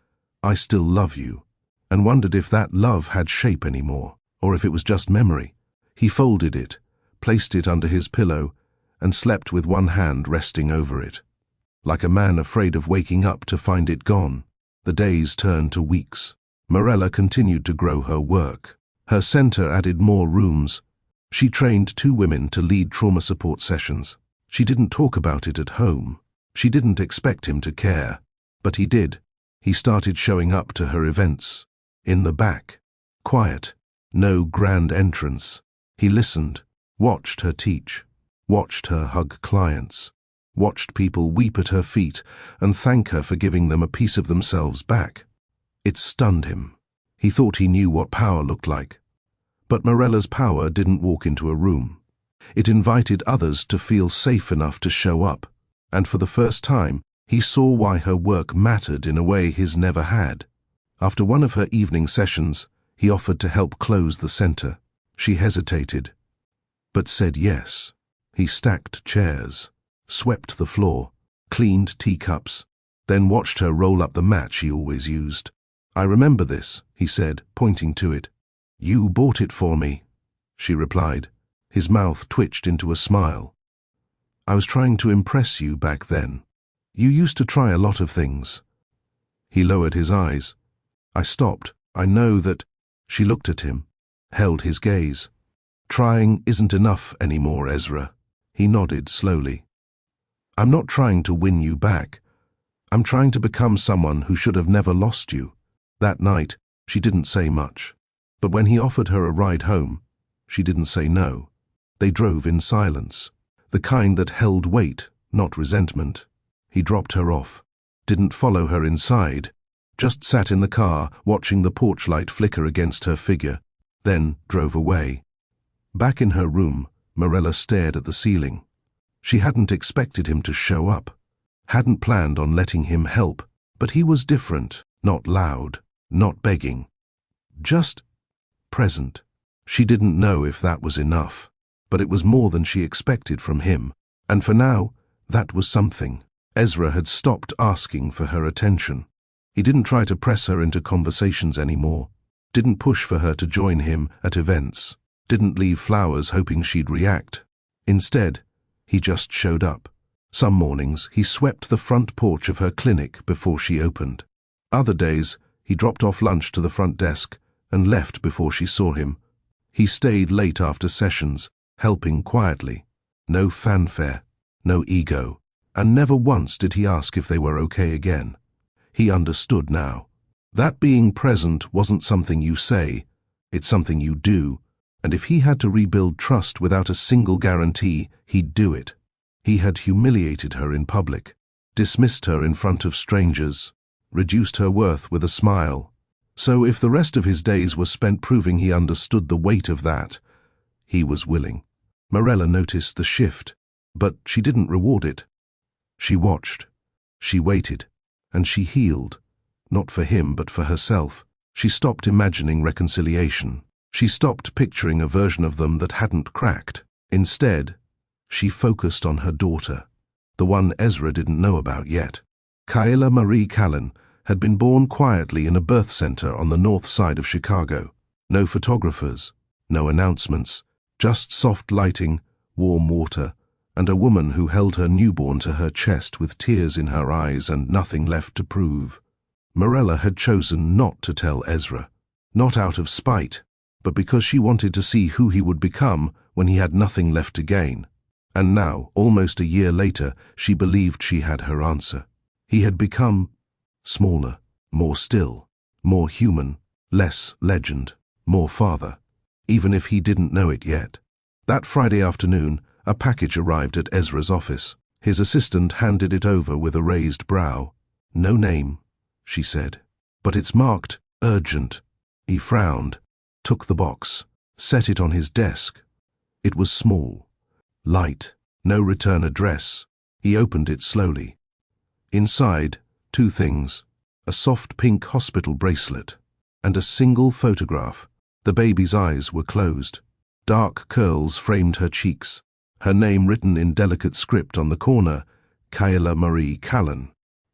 "I still love you," and wondered if that love had shape anymore, or if it was just memory. He folded it, placed it under his pillow, and slept with one hand resting over it. Like a man afraid of waking up to find it gone, the days turned to weeks. Morella continued to grow her work. Her center added more rooms. She trained 2 women to lead trauma support sessions. She didn't talk about it at home. She didn't expect him to care, but he did. He started showing up to her events. In the back, quiet, no grand entrance. He listened, watched her teach, watched her hug clients, watched people weep at her feet and thank her for giving them a piece of themselves back. It stunned him. He thought he knew what power looked like. But Morella's power didn't walk into a room. It invited others to feel safe enough to show up, and for the first time, he saw why her work mattered in a way his never had. After one of her evening sessions, he offered to help close the center. She hesitated, but said yes. He stacked chairs, swept the floor, cleaned teacups, then watched her roll up the mat she always used. "I remember this," he said, pointing to it. "You bought it for me," she replied. His mouth twitched into a smile. "I was trying to impress you back then. You used to try a lot of things." He lowered his eyes. "I stopped. I know that." She looked at him, held his gaze. "Trying isn't enough anymore, Ezra." He nodded slowly. "I'm not trying to win you back. I'm trying to become someone who should have never lost you." That night, she didn't say much. But when he offered her a ride home, she didn't say no. They drove in silence, the kind that held weight, not resentment. He dropped her off, didn't follow her inside, just sat in the car watching the porch light flicker against her figure, then drove away. Back in her room, Morella stared at the ceiling. She hadn't expected him to show up, hadn't planned on letting him help, but he was different, not loud, not begging, just present. She didn't know if that was enough, but it was more than she expected from him, and for now, that was something. Ezra had stopped asking for her attention. He didn't try to press her into conversations anymore, didn't push for her to join him at events, didn't leave flowers hoping she'd react. Instead, he just showed up. Some mornings, he swept the front porch of her clinic before she opened. Other days, he dropped off lunch to the front desk and left before she saw him. He stayed late after sessions, helping quietly. No fanfare, no ego, and never once did he ask if they were okay again. He understood now. That being present wasn't something you say, it's something you do, and if he had to rebuild trust without a single guarantee, he'd do it. He had humiliated her in public, dismissed her in front of strangers, reduced her worth with a smile. So if the rest of his days were spent proving he understood the weight of that, he was willing. Morella noticed the shift, but she didn't reward it. She watched, she waited, and she healed, not for him but for herself. She stopped imagining reconciliation. She stopped picturing a version of them that hadn't cracked. Instead, she focused on her daughter. the one Ezra didn't know about yet. Kayla Marie Callan had been born quietly in a birth center on the north side of Chicago. No photographers, no announcements, just soft lighting, warm water, and a woman who held her newborn to her chest with tears in her eyes and nothing left to prove. Morella had chosen not to tell Ezra, not out of spite, but because she wanted to see who he would become when he had nothing left to gain. And now, almost a year later, she believed she had her answer. He had become smaller, more still, more human, less legend, more father, even if he didn't know it yet. That Friday afternoon, a package arrived at Ezra's office. His assistant handed it over with a raised brow. "No name," she said. "But it's marked urgent." He frowned, took the box, set it on his desk. It was small, light, no return address. He opened it slowly. Inside, two things: a soft pink hospital bracelet and a single photograph. The baby's eyes were closed. Dark curls framed her cheeks. Her name written in delicate script on the corner, Kayla Marie Callan.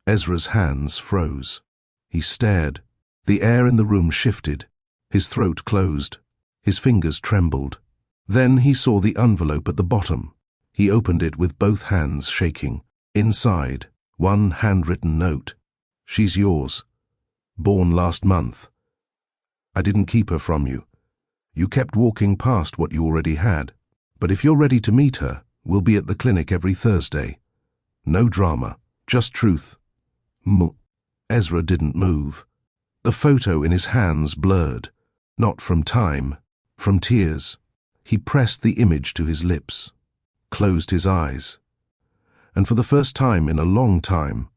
Ezra's hands froze. He stared. The air in the room shifted. His throat closed. His fingers trembled. Then he saw the envelope at the bottom. He opened it with both hands shaking. Inside, one handwritten note. "She's yours. Born last month. I didn't keep her from you. You kept walking past what you already had. But if you're ready to meet her, we'll be at the clinic every Thursday. No drama, just truth." Ezra didn't move. The photo in his hands blurred, not from time, from tears. He pressed the image to his lips, closed his eyes, and for the first time in a long time,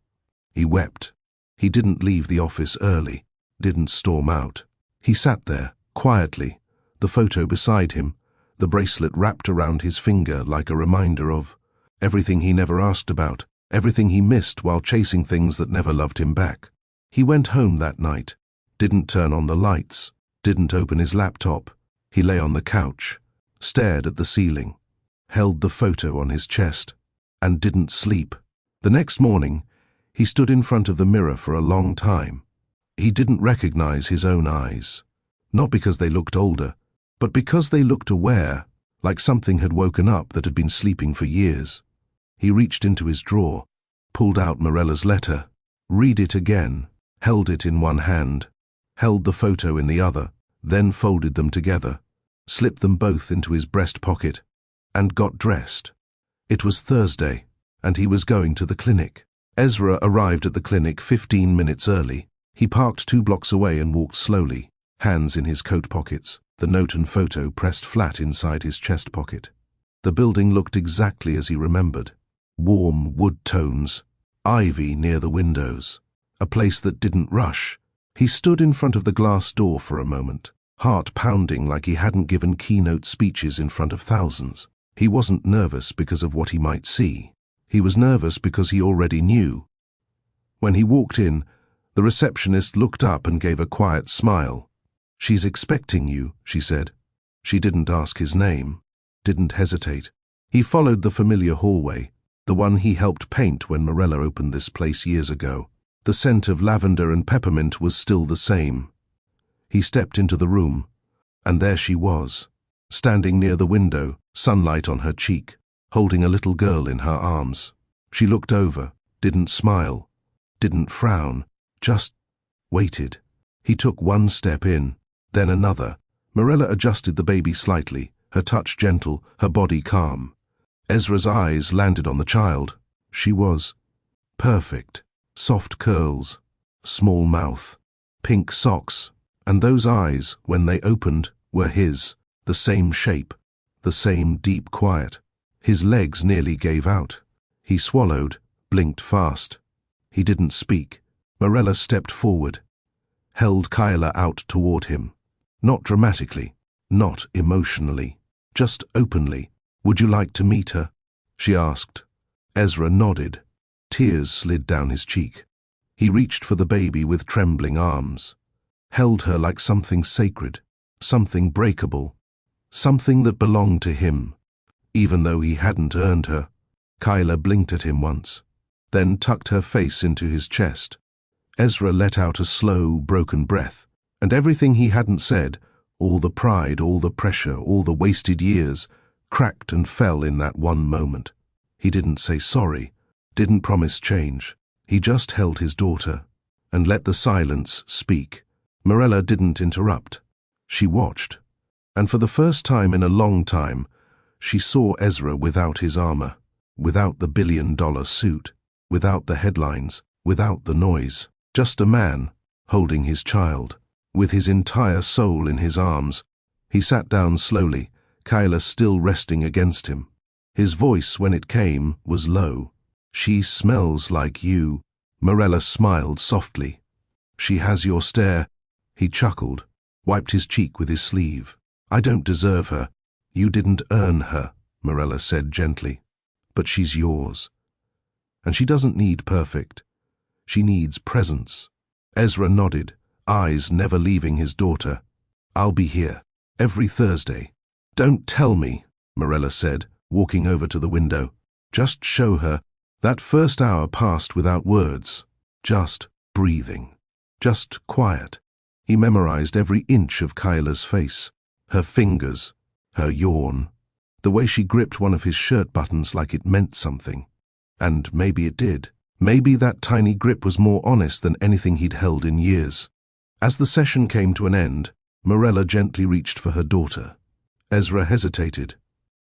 he wept. He didn't leave the office early, didn't storm out. He sat there, quietly, the photo beside him, the bracelet wrapped around his finger like a reminder of everything he never asked about, everything he missed while chasing things that never loved him back. He went home that night, didn't turn on the lights, didn't open his laptop. He lay on the couch, stared at the ceiling, held the photo on his chest, and didn't sleep. The next morning, he stood in front of the mirror for a long time. He didn't recognize his own eyes, not because they looked older, but because they looked aware, like something had woken up that had been sleeping for years. He reached into his drawer, pulled out Morella's letter, read it again, held it in one hand, held the photo in the other, then folded them together, slipped them both into his breast pocket, and got dressed. It was Thursday, and he was going to the clinic. Ezra arrived at the clinic 15 minutes early. He parked 2 blocks away and walked slowly, hands in his coat pockets, the note and photo pressed flat inside his chest pocket. The building looked exactly as he remembered. Warm wood tones, ivy near the windows, a place that didn't rush. He stood in front of the glass door for a moment, heart pounding like he hadn't given keynote speeches in front of thousands. He wasn't nervous because of what he might see. He was nervous because he already knew. When he walked in, the receptionist looked up and gave a quiet smile. "She's expecting you," she said. She didn't ask his name, didn't hesitate. He followed the familiar hallway, the one he helped paint when Morella opened this place years ago. The scent of lavender and peppermint was still the same. He stepped into the room, and there she was, standing near the window, sunlight on her cheek, holding a little girl in her arms. She looked over, didn't smile, didn't frown, just waited. He took one step in, then another. Morella adjusted the baby slightly, her touch gentle, her body calm. Ezra's eyes landed on the child. She was perfect. Soft curls, small mouth, pink socks, and those eyes, when they opened, were his, the same shape, the same deep quiet. His legs nearly gave out. He swallowed, blinked fast. He didn't speak. Morella stepped forward, held Kayla out toward him. Not dramatically, not emotionally, just openly. "Would you like to meet her?" she asked. Ezra nodded. Tears slid down his cheek. He reached for the baby with trembling arms, held her like something sacred, something breakable, something that belonged to him, even though he hadn't earned her. Kyla blinked at him once, then tucked her face into his chest. Ezra let out a slow, broken breath, and everything he hadn't said, all the pride, all the pressure, all the wasted years, cracked and fell in that one moment. He didn't say sorry, didn't promise change. He just held his daughter and let the silence speak. Morella didn't interrupt. She watched, and for the first time in a long time, she saw Ezra without his armor, without the billion-dollar suit, without the headlines, without the noise. Just a man, holding his child, with his entire soul in his arms. He sat down slowly, Kyla still resting against him. His voice, when it came, was low. "She smells like you." Morella smiled softly. "She has your stare." He chuckled, wiped his cheek with his sleeve. "I don't deserve her. You didn't earn her," Morella said gently. "But she's yours. And she doesn't need perfect. She needs presence." Ezra nodded, eyes never leaving his daughter. "I'll be here, every Thursday." "Don't tell me," Morella said, walking over to the window. "Just show her." That first hour passed without words, just breathing, just quiet. He memorized every inch of Kyla's face, her fingers, her yawn, the way she gripped one of his shirt buttons like it meant something. And maybe it did. Maybe that tiny grip was more honest than anything he'd held in years. As the session came to an end, Morella gently reached for her daughter. Ezra hesitated,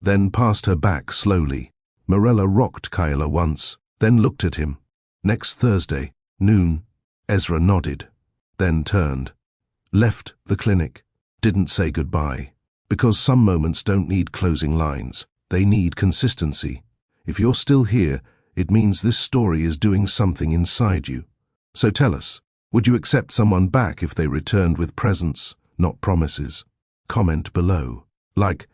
then passed her back slowly. Morella rocked Kyla once, then looked at him. "Next Thursday, noon." Ezra nodded, then turned, left the clinic, didn't say goodbye, because some moments don't need closing lines. They need consistency. If you're still here, it means this story is doing something inside you. So tell us, would you accept someone back if they returned with presents, not promises? Comment below. Like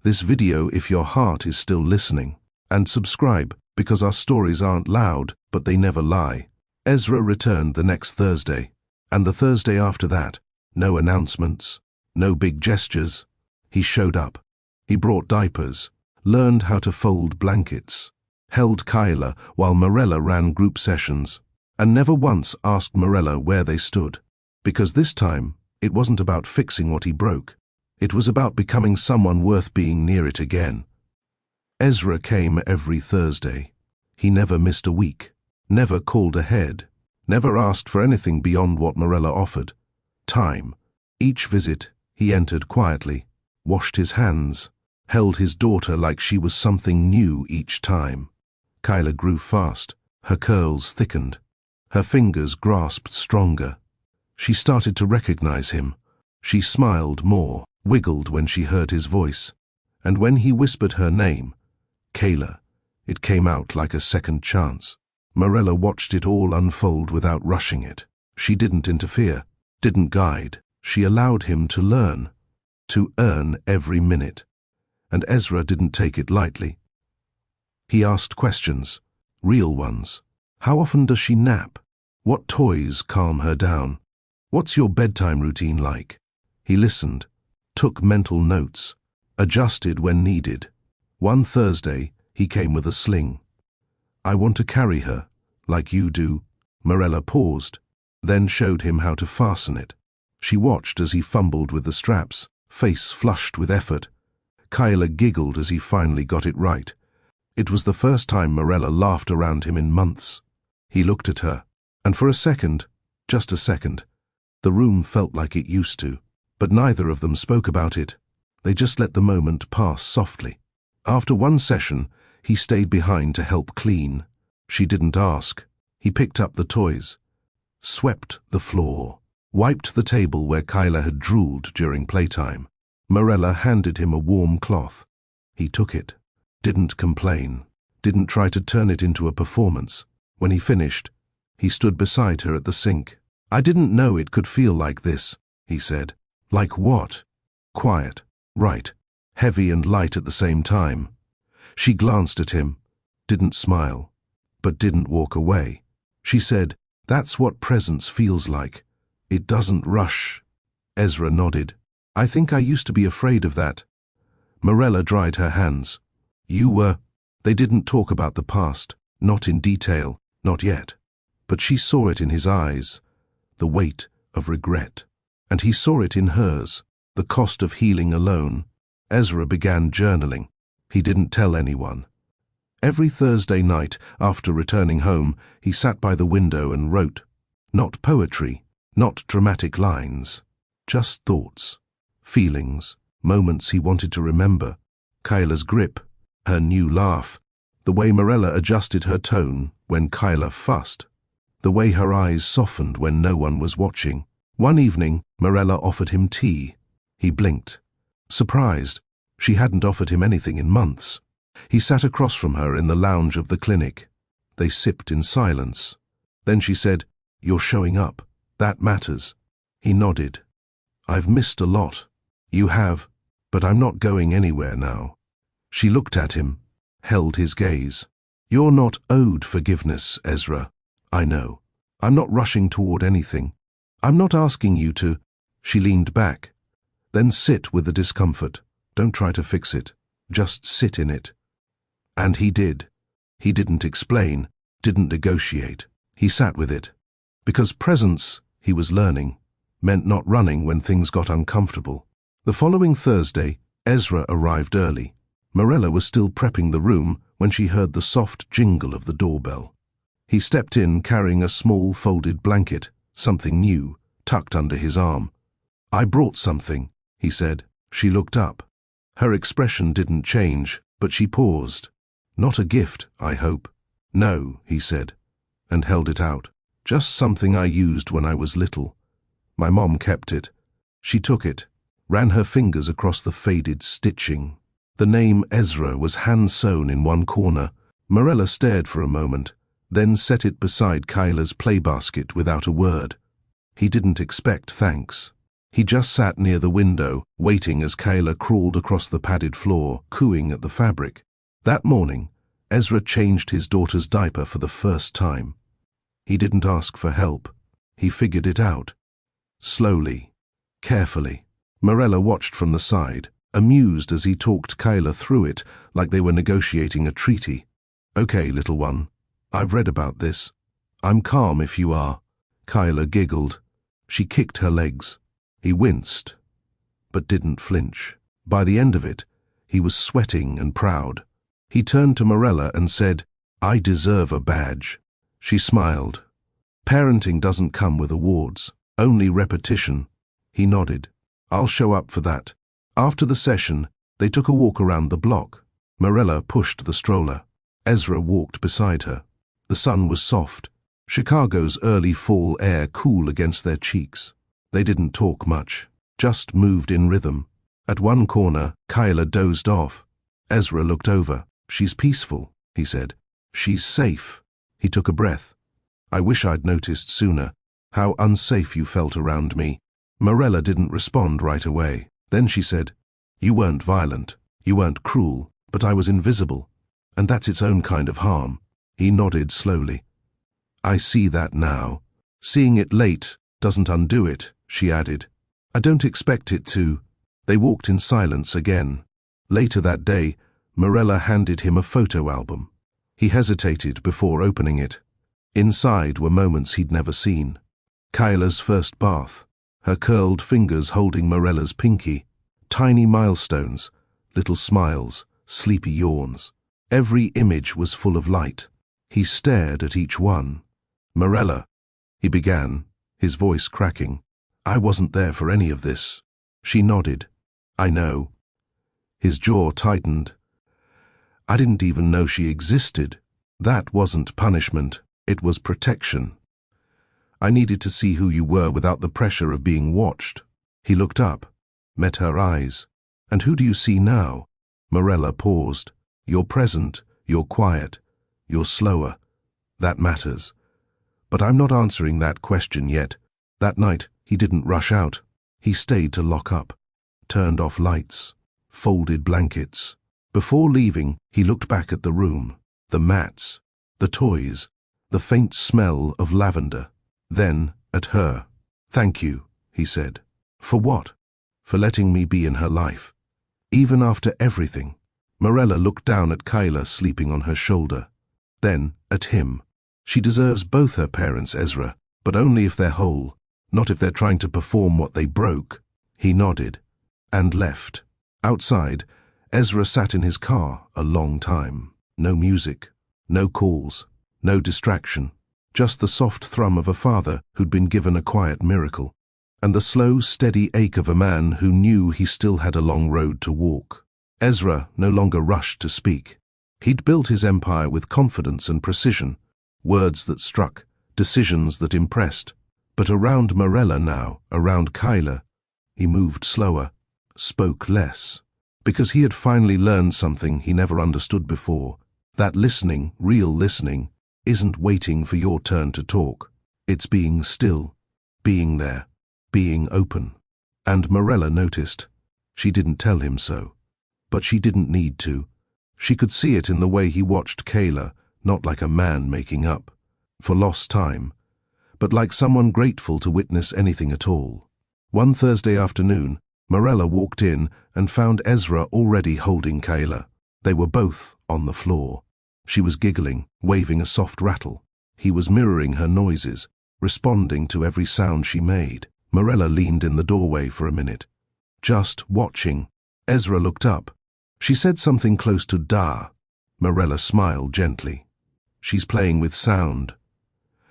this video if your heart is still listening. And subscribe, because our stories aren't loud, but they never lie. Ezra returned the next Thursday, and the Thursday after that. No announcements, no big gestures. He showed up. He brought diapers, learned how to fold blankets, held Kyla while Morella ran group sessions, and never once asked Morella where they stood. Because this time, it wasn't about fixing what he broke. It was about becoming someone worth being near it again. Ezra came every Thursday. He never missed a week, never called ahead, never asked for anything beyond what Morella offered. Time. Each visit, he entered quietly, washed his hands, held his daughter like she was something new each time. Kyla grew fast, her curls thickened, her fingers grasped stronger. She started to recognize him. She smiled more, wiggled when she heard his voice, and when he whispered her name, Kayla, it came out like a second chance. Morella watched it all unfold without rushing it. She didn't interfere, didn't guide. She allowed him to learn, to earn every minute. And Ezra didn't take it lightly. He asked questions, real ones. How often does she nap? What toys calm her down? What's your bedtime routine like? He listened, took mental notes, adjusted when needed. One Thursday, he came with a sling. "I want to carry her, like you do." Morella paused, then showed him how to fasten it. She watched as he fumbled with the straps, face flushed with effort. Kyla giggled as he finally got it right. It was the first time Morella laughed around him in months. He looked at her, and for a second, just a second, the room felt like it used to. But neither of them spoke about it. They just let the moment pass softly. After one session, he stayed behind to help clean. She didn't ask. He picked up the toys, swept the floor, wiped the table where Kyla had drooled during playtime. Morella handed him a warm cloth. He took it, didn't complain, didn't try to turn it into a performance. When he finished, he stood beside her at the sink. "I didn't know it could feel like this," he said. "Like what?" "Quiet, right, heavy and light at the same time." She glanced at him, didn't smile, but didn't walk away. She said, "That's what presence feels like. It doesn't rush." Ezra nodded. "I think I used to be afraid of that." Morella dried her hands. "You were..." They didn't talk about the past, not in detail, not yet. But she saw it in his eyes, the weight of regret. And he saw it in hers, the cost of healing alone. Ezra began journaling. He didn't tell anyone. Every Thursday night, after returning home, he sat by the window and wrote. Not poetry, not dramatic lines, just thoughts, feelings, moments he wanted to remember. Kyla's grip, her new laugh, the way Morella adjusted her tone when Kyla fussed, the way her eyes softened when no one was watching. One evening, Morella offered him tea. He blinked. Surprised, she hadn't offered him anything in months. He sat across from her in the lounge of the clinic. They sipped in silence. Then she said, "You're showing up. That matters." He nodded. "I've missed a lot." "You have, but I'm not going anywhere now." She looked at him, held his gaze. "You're not owed forgiveness, Ezra. I know. I'm not rushing toward anything. I'm not asking you to." She leaned back. "Then sit with the discomfort. Don't try to fix it. Just sit in it." And he did. He didn't explain, didn't negotiate. He sat with it. Because presence, he was learning, meant not running when things got uncomfortable. The following Thursday, Ezra arrived early. Morella was still prepping the room when she heard the soft jingle of the doorbell. He stepped in carrying a small folded blanket, something new, tucked under his arm. "I brought something," he said. She looked up. Her expression didn't change, but she paused. "Not a gift, I hope." "No," he said, and held it out. "Just something I used when I was little. My mom kept it." She took it, ran her fingers across the faded stitching. The name Ezra was hand-sewn in one corner. Morella stared for a moment, then set it beside Kyla's play basket without a word. He didn't expect thanks. He just sat near the window, waiting as Kyla crawled across the padded floor, cooing at the fabric. That morning, Ezra changed his daughter's diaper for the first time. He didn't ask for help. He figured it out. Slowly, carefully. Morella watched from the side, amused as he talked Kyla through it like they were negotiating a treaty. "Okay, little one. I've read about this. I'm calm if you are." Kyla giggled. She kicked her legs. He winced, but didn't flinch. By the end of it, he was sweating and proud. He turned to Morella and said, "I deserve a badge." She smiled. "Parenting doesn't come with awards, only repetition." He nodded. "I'll show up for that." After the session, they took a walk around the block. Morella pushed the stroller. Ezra walked beside her. The sun was soft, Chicago's early fall air cool against their cheeks. They didn't talk much, just moved in rhythm. At one corner, Kyla dozed off. Ezra looked over. "She's peaceful," he said. "She's safe." He took a breath. "I wish I'd noticed sooner how unsafe you felt around me." Morella didn't respond right away. Then she said, "You weren't violent, you weren't cruel, but I was invisible, and that's its own kind of harm." He nodded slowly. "I see that now. Seeing it late doesn't undo it," she added. "I don't expect it to." They walked in silence again. Later that day, Morella handed him a photo album. He hesitated before opening it. Inside were moments he'd never seen. Kyla's first bath, her curled fingers holding Morella's pinky, tiny milestones, little smiles, sleepy yawns. Every image was full of light. He stared at each one. "Morella," he began, his voice cracking. "I wasn't there for any of this." She nodded. "I know." His jaw tightened. "I didn't even know she existed." "That wasn't punishment, it was protection. I needed to see who you were without the pressure of being watched." He looked up, met her eyes. "And who do you see now?" Morella paused. "You're present, you're quiet, you're slower. That matters. But I'm not answering that question yet." That night, he didn't rush out. He stayed to lock up, turned off lights, folded blankets. Before leaving, he looked back at the room, the mats, the toys, the faint smell of lavender. Then at her. "Thank you," he said. "For what?" "For letting me be in her life. Even after everything." Morella looked down at Kyla sleeping on her shoulder. Then, at him. She deserves both her parents, Ezra, but only if they're whole, not if they're trying to perform what they broke. He nodded, and left. Outside, Ezra sat in his car a long time. No music, no calls, no distraction, just the soft thrum of a father who'd been given a quiet miracle, and the slow, steady ache of a man who knew he still had a long road to walk. Ezra no longer rushed to speak. He'd built his empire with confidence and precision, words that struck, decisions that impressed. But around Morella now, around Kyla, he moved slower, spoke less, because he had finally learned something he never understood before, that listening, real listening, isn't waiting for your turn to talk. It's being still, being there, being open. And Morella noticed. She didn't tell him so. But she didn't need to. She could see it in the way he watched Kyla, not like a man making up for lost time, but like someone grateful to witness anything at all. One Thursday afternoon, Morella walked in and found Ezra already holding Kyla. They were both on the floor. She was giggling, waving a soft rattle. He was mirroring her noises, responding to every sound she made. Morella leaned in the doorway for a minute, just watching. Ezra looked up. She said something close to "da." Morella smiled gently. She's playing with sound.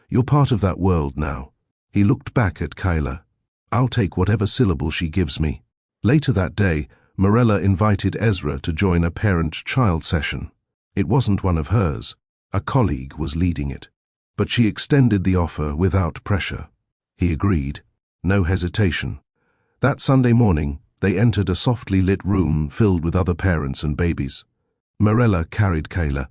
You're part of that world now. He looked back at Kyla. I'll take whatever syllable she gives me. Later that day, Morella invited Ezra to join a parent-child session. It wasn't one of hers. A colleague was leading it. But she extended the offer without pressure. He agreed. No hesitation. That Sunday morning, they entered a softly lit room filled with other parents and babies. Morella carried Kyla.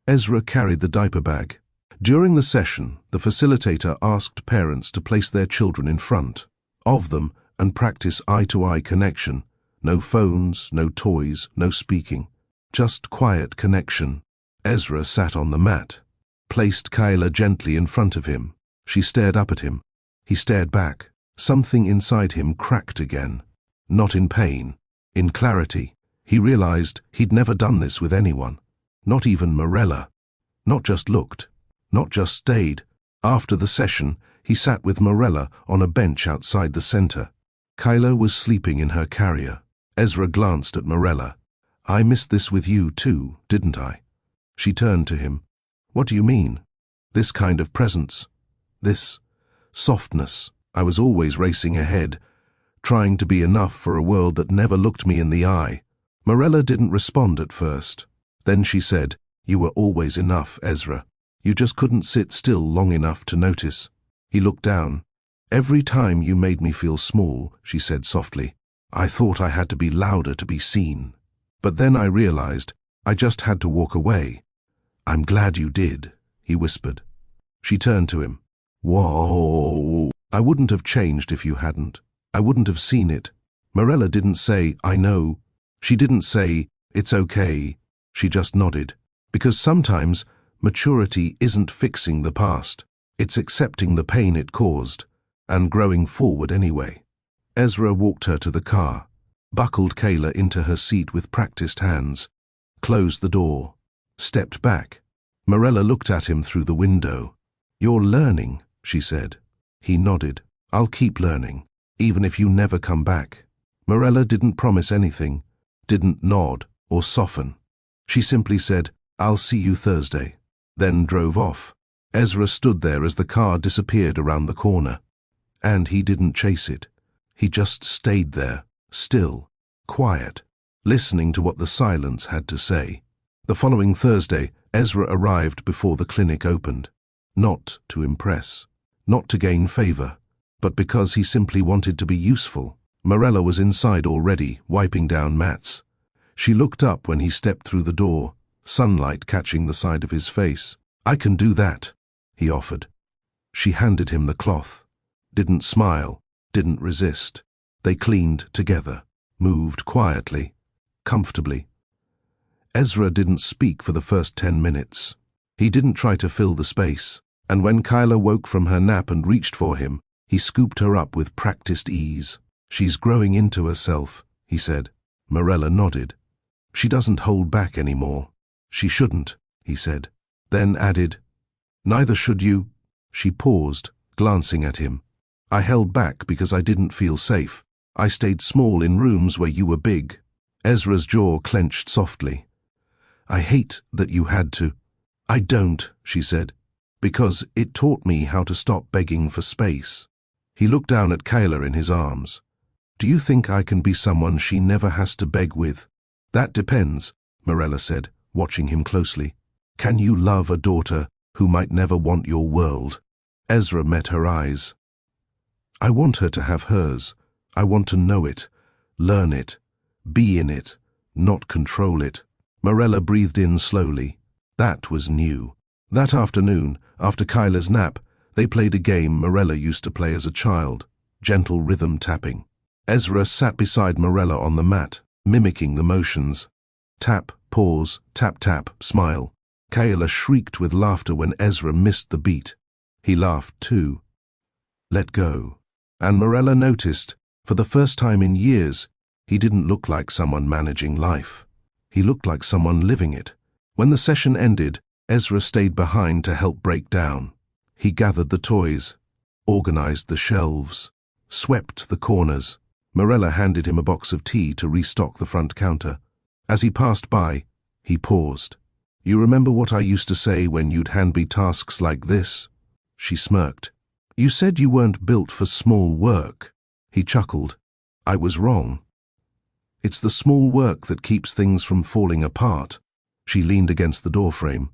Ezra carried the diaper bag. During the session, the facilitator asked parents to place their children in front of them and practice eye-to-eye connection. No phones, no toys, no speaking. Just quiet connection. Ezra sat on the mat, placed Kyla gently in front of him. She stared up at him. He stared back. Something inside him cracked again. Not in pain, in clarity. He realized he'd never done this with anyone. Not even Morella. Not just looked. Not just stayed. After the session, he sat with Morella on a bench outside the center. Kyla was sleeping in her carrier. Ezra glanced at Morella. I missed this with you too, didn't I? She turned to him. What do you mean? This kind of presence. This softness. I was always racing ahead, trying to be enough for a world that never looked me in the eye. Morella didn't respond at first. Then she said, You were always enough, Ezra. You just couldn't sit still long enough to notice. He looked down. Every time you made me feel small, she said softly. I thought I had to be louder to be seen. But then I realized I just had to walk away. I'm glad you did, he whispered. She turned to him. Whoa. I wouldn't have changed if you hadn't. I wouldn't have seen it. Morella didn't say, I know. She didn't say, it's okay. She just nodded. Because sometimes maturity isn't fixing the past. It's accepting the pain it caused and growing forward anyway. Ezra walked her to the car, buckled Kyla into her seat with practiced hands, closed the door, stepped back. Morella looked at him through the window. You're learning, she said. He nodded. I'll keep learning, even if you never come back. Morella didn't promise anything, didn't nod or soften. She simply said, I'll see you Thursday, then drove off. Ezra stood there as the car disappeared around the corner. And he didn't chase it. He just stayed there, still, quiet, listening to what the silence had to say. The following Thursday, Ezra arrived before the clinic opened. Not to impress, not to gain favor, but because he simply wanted to be useful. Morella was inside already, wiping down mats. She looked up when he stepped through the door, sunlight catching the side of his face. I can do that, he offered. She handed him the cloth. Didn't smile, didn't resist. They cleaned together, moved quietly, comfortably. Ezra didn't speak for the first 10 minutes. He didn't try to fill the space, and when Kyla woke from her nap and reached for him, he scooped her up with practiced ease. She's growing into herself, he said. Morella nodded. She doesn't hold back anymore. She shouldn't, he said. Then added, neither should you. She paused, glancing at him. I held back because I didn't feel safe. I stayed small in rooms where you were big. Ezra's jaw clenched softly. I hate that you had to. I don't, she said, because it taught me how to stop begging for space. He looked down at Kayla in his arms. Do you think I can be someone she never has to beg with? That depends, Morella said, watching him closely. Can you love a daughter who might never want your world? Ezra met her eyes. I want her to have hers. I want to know it, learn it, be in it, not control it. Morella breathed in slowly. That was new. That afternoon, after Kyla's nap, they played a game Morella used to play as a child, gentle rhythm tapping. Ezra sat beside Morella on the mat, mimicking the motions. Tap, pause, tap, tap, smile. Kayla shrieked with laughter when Ezra missed the beat. He laughed too. Let go. And Morella noticed, for the first time in years, he didn't look like someone managing life. He looked like someone living it. When the session ended, Ezra stayed behind to help break down. He gathered the toys, organized the shelves, swept the corners. Morella handed him a box of tea to restock the front counter. As he passed by, he paused. You remember what I used to say when you'd hand me tasks like this? She smirked. You said you weren't built for small work. He chuckled. I was wrong. It's the small work that keeps things from falling apart. She leaned against the doorframe.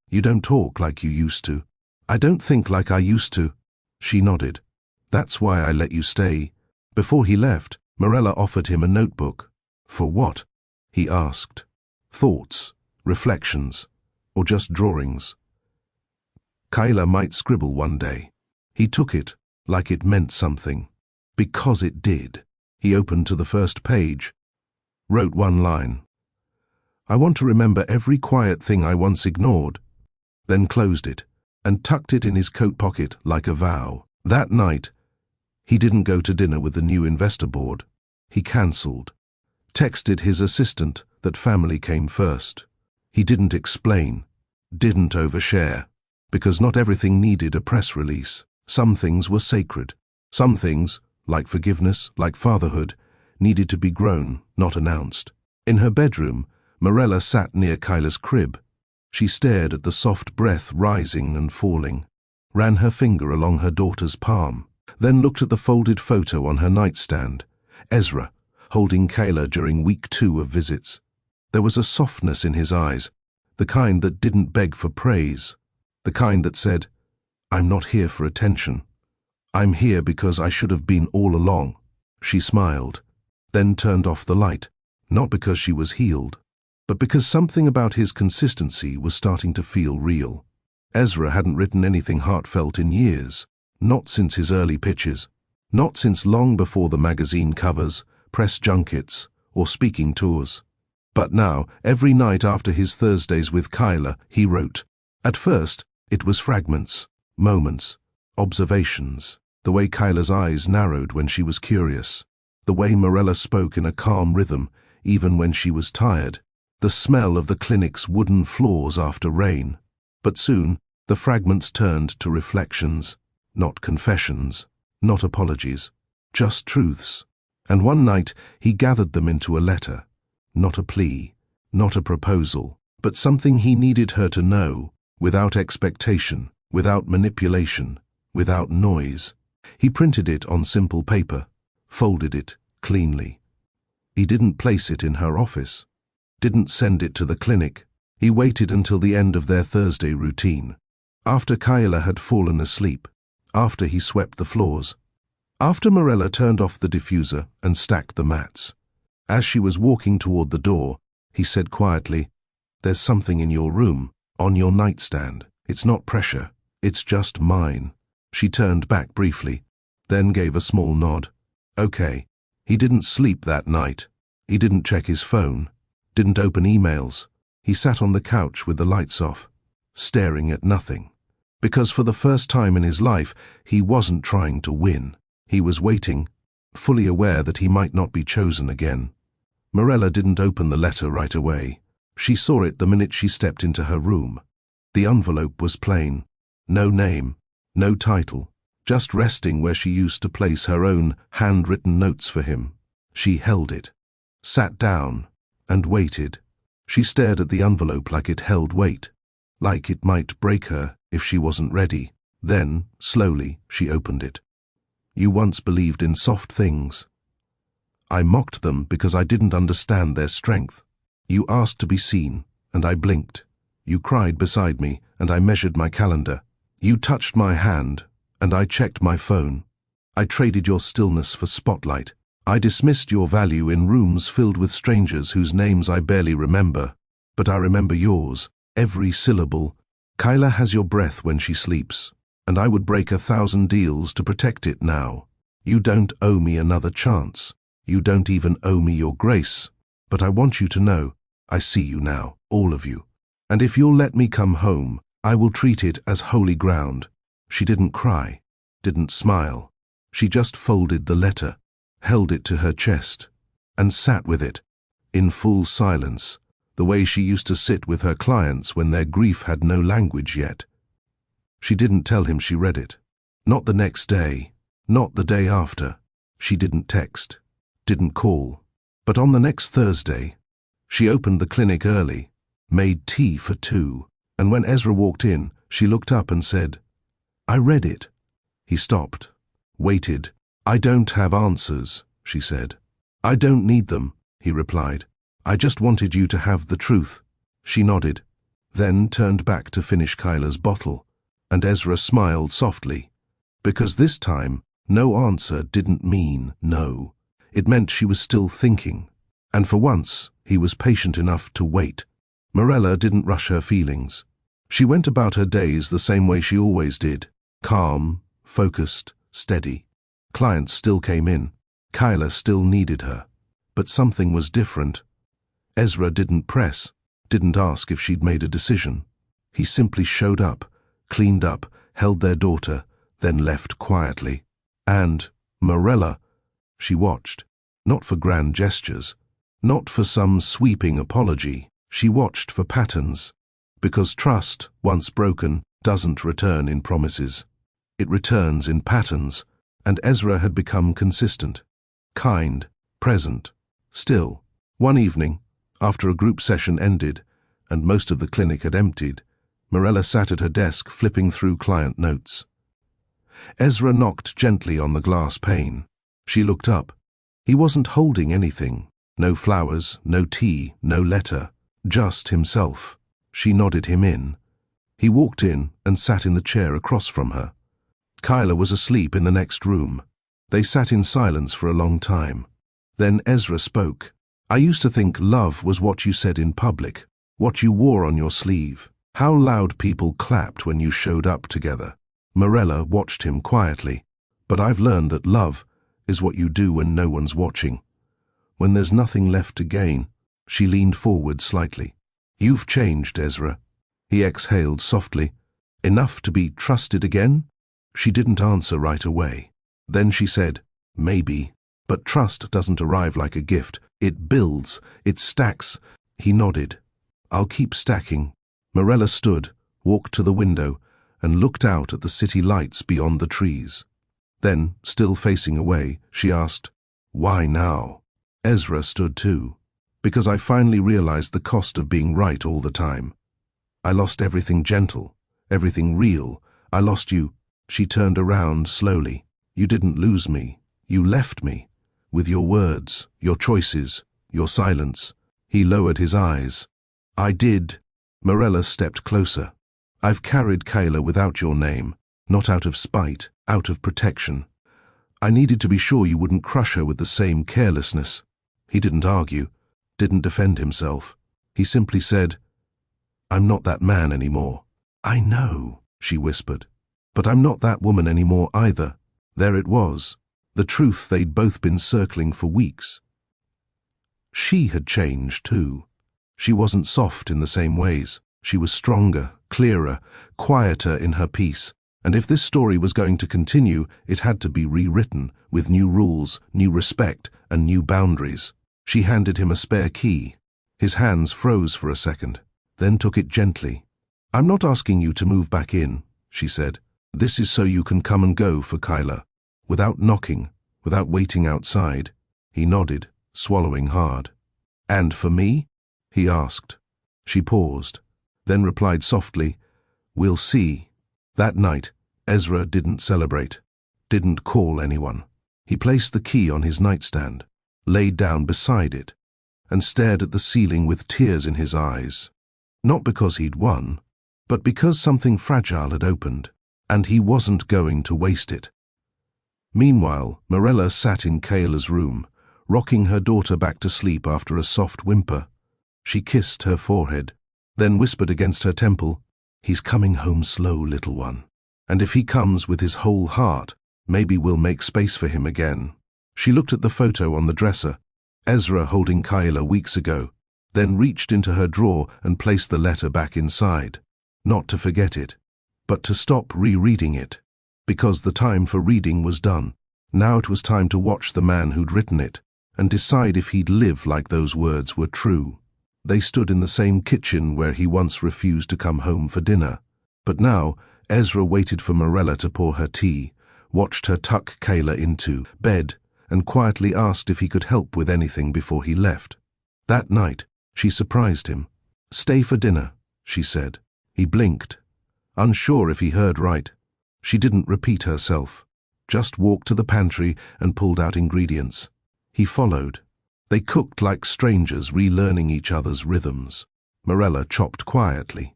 You don't talk like you used to. I don't think like I used to. She nodded. That's why I let you stay. Before he left, Morella offered him a notebook. For what? He asked. Thoughts, reflections, or just drawings. Kayla might scribble one day. He took it like it meant something. Because it did. He opened to the first page, wrote one line. I want to remember every quiet thing I once ignored, then closed it and tucked it in his coat pocket like a vow. That night, he didn't go to dinner with the new investor board. He cancelled, texted his assistant that family came first. He didn't explain, didn't overshare, because not everything needed a press release. Some things were sacred. Some things, like forgiveness, like fatherhood, needed to be grown, not announced. In her bedroom, Morella sat near Kyla's crib. She stared at the soft breath rising and falling, ran her finger along her daughter's palm, then looked at the folded photo on her nightstand. Ezra, holding Kayla during week 2 of visits. There was a softness in his eyes, the kind that didn't beg for praise, the kind that said, I'm not here for attention. I'm here because I should have been all along. She smiled, then turned off the light, not because she was healed, but because something about his consistency was starting to feel real. Ezra hadn't written anything heartfelt in years, not since his early pitches, not since long before the magazine covers, press junkets, or speaking tours. But now, every night after his Thursdays with Kyla, he wrote. At first, it was fragments, moments, observations, the way Kyla's eyes narrowed when she was curious, the way Morella spoke in a calm rhythm, even when she was tired, the smell of the clinic's wooden floors after rain. But soon, the fragments turned to reflections, not confessions, not apologies, just truths. And one night, he gathered them into a letter, not a plea, not a proposal, but something he needed her to know, without expectation, without manipulation, without noise. He printed it on simple paper, folded it cleanly. He didn't place it in her office, didn't send it to the clinic. He waited until the end of their Thursday routine, after Kyla had fallen asleep, after he swept the floors, after Morella turned off the diffuser and stacked the mats. As she was walking toward the door, he said quietly, There's something in your room, on your nightstand. It's not pressure, it's just mine. She turned back briefly, then gave a small nod. Okay. He didn't sleep that night. He didn't check his phone, didn't open emails. He sat on the couch with the lights off, staring at nothing. Because for the first time in his life, he wasn't trying to win. He was waiting, fully aware that he might not be chosen again. Morella didn't open the letter right away. She saw it the minute she stepped into her room. The envelope was plain. No name, no title, just resting where she used to place her own handwritten notes for him. She held it, sat down, and waited. She stared at the envelope like it held weight, like it might break her if she wasn't ready. Then, slowly, she opened it. You once believed in soft things. I mocked them because I didn't understand their strength. You asked to be seen, and I blinked. You cried beside me, and I measured my calendar. You touched my hand, and I checked my phone. I traded your stillness for spotlight. I dismissed your value in rooms filled with strangers whose names I barely remember, but I remember yours, every syllable. Kyla has your breath when she sleeps, and I would break 1,000 deals to protect it now. You don't owe me another chance. You don't even owe me your grace. But I want you to know, I see you now, all of you. And if you'll let me come home, I will treat it as holy ground. She didn't cry, didn't smile. She just folded the letter, held it to her chest, and sat with it, in full silence, the way she used to sit with her clients when their grief had no language yet. She didn't tell him she read it. Not the next day, not the day after. She didn't text, didn't call. But on the next Thursday, she opened the clinic early, made tea for 2, and when Ezra walked in, she looked up and said, I read it. He stopped, waited. I don't have answers, she said. I don't need them, he replied. I just wanted you to have the truth. She nodded, then turned back to finish Kyla's bottle, and Ezra smiled softly, because this time, no answer didn't mean no. It meant she was still thinking, and for once, he was patient enough to wait. Morella didn't rush her feelings. She went about her days the same way she always did, calm, focused, steady. Clients still came in. Kyla still needed her. But something was different. Ezra didn't press, didn't ask if she'd made a decision. He simply showed up, cleaned up, held their daughter, then left quietly. And Morella, she watched, not for grand gestures, not for some sweeping apology. She watched for patterns, because trust, once broken, doesn't return in promises. It returns in patterns, and Ezra had become consistent, kind, present. Still, one evening, after a group session ended and most of the clinic had emptied, Morella sat at her desk flipping through client notes. Ezra knocked gently on the glass pane. She looked up. He wasn't holding anything. No flowers, no tea, no letter. Just himself. She nodded him in. He walked in and sat in the chair across from her. Kyla was asleep in the next room. They sat in silence for a long time. Then Ezra spoke. I used to think love was what you said in public, what you wore on your sleeve, how loud people clapped when you showed up together. Morella watched him quietly. But I've learned that love is what you do when no one's watching. When there's nothing left to gain. She leaned forward slightly. You've changed, Ezra. He exhaled softly. Enough to be trusted again? She didn't answer right away. Then she said, maybe. But trust doesn't arrive like a gift. It builds, it stacks. He nodded. I'll keep stacking. Morella stood, walked to the window, and looked out at the city lights beyond the trees. Then, still facing away, she asked, why now? Ezra stood too. Because I finally realized the cost of being right all the time. I lost everything gentle, everything real. I lost you. She turned around slowly. You didn't lose me. You left me. With your words, your choices, your silence. He lowered his eyes. I did. Morella stepped closer. I've carried Kyla without your name, not out of spite, out of protection. I needed to be sure you wouldn't crush her with the same carelessness. He didn't argue, didn't defend himself. He simply said, I'm not that man anymore. I know, she whispered. But I'm not that woman anymore either. There it was, the truth they'd both been circling for weeks. She had changed too. She wasn't soft in the same ways. She was stronger, clearer, quieter in her peace. And if this story was going to continue, it had to be rewritten, with new rules, new respect, and new boundaries. She handed him a spare key. His hands froze for a second, then took it gently. "I'm not asking you to move back in," she said. "This is so you can come and go for Kyla, without knocking, without waiting outside." He nodded, swallowing hard. "And for me?" he asked. She paused, then replied softly, "We'll see." That night, Ezra didn't celebrate, didn't call anyone. He placed the key on his nightstand, laid down beside it, and stared at the ceiling with tears in his eyes. Not because he'd won, but because something fragile had opened, and he wasn't going to waste it. Meanwhile, Morella sat in Kayla's room, rocking her daughter back to sleep after a soft whimper. She kissed her forehead, then whispered against her temple, "He's coming home slow, little one. And if he comes with his whole heart, maybe we'll make space for him again." She looked at the photo on the dresser, Ezra holding Kyla weeks ago, then reached into her drawer and placed the letter back inside. Not to forget it, but to stop rereading it, because the time for reading was done. Now it was time to watch the man who'd written it and decide if he'd live like those words were true. They stood in the same kitchen where he once refused to come home for dinner. But now, Ezra waited for Morella to pour her tea, watched her tuck Kayla into bed, and quietly asked if he could help with anything before he left. That night, she surprised him. "Stay for dinner," she said. He blinked, unsure if he heard right. She didn't repeat herself, just walked to the pantry and pulled out ingredients. He followed. They cooked like strangers, relearning each other's rhythms. Morella chopped quietly.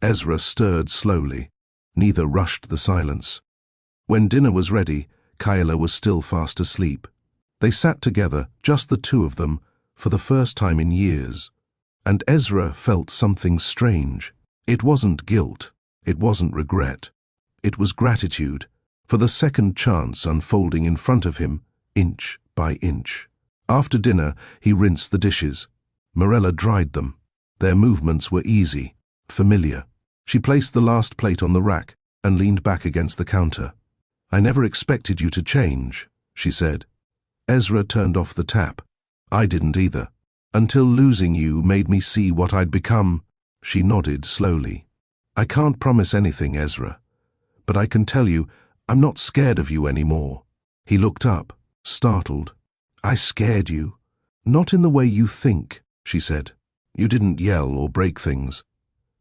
Ezra stirred slowly. Neither rushed the silence. When dinner was ready, Kyla was still fast asleep. They sat together, just the two of them, for the first time in years. And Ezra felt something strange. It wasn't guilt. It wasn't regret. It was gratitude for the second chance unfolding in front of him, inch by inch. After dinner, he rinsed the dishes. Morella dried them. Their movements were easy, familiar. She placed the last plate on the rack and leaned back against the counter. "I never expected you to change," she said. Ezra turned off the tap. "I didn't either. Until losing you made me see what I'd become." She nodded slowly. "I can't promise anything, Ezra, but I can tell you I'm not scared of you anymore." He looked up, startled. "I scared you?" "Not in the way you think," she said. "You didn't yell or break things.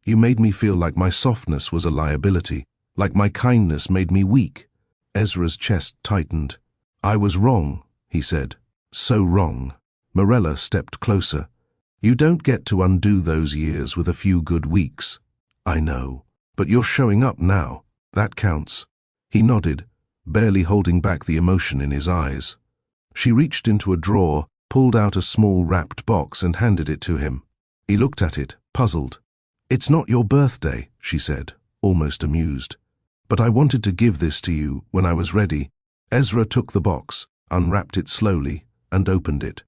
You made me feel like my softness was a liability, like my kindness made me weak." Ezra's chest tightened. "I was wrong," he said. "So wrong." Morella stepped closer. "You don't get to undo those years with a few good weeks." "I know, but you're showing up now. That counts." He nodded, barely holding back the emotion in his eyes. She reached into a drawer, pulled out a small wrapped box and handed it to him. He looked at it, puzzled. "It's not your birthday," she said, almost amused. "But I wanted to give this to you when I was ready." Ezra took the box, unwrapped it slowly, and opened it.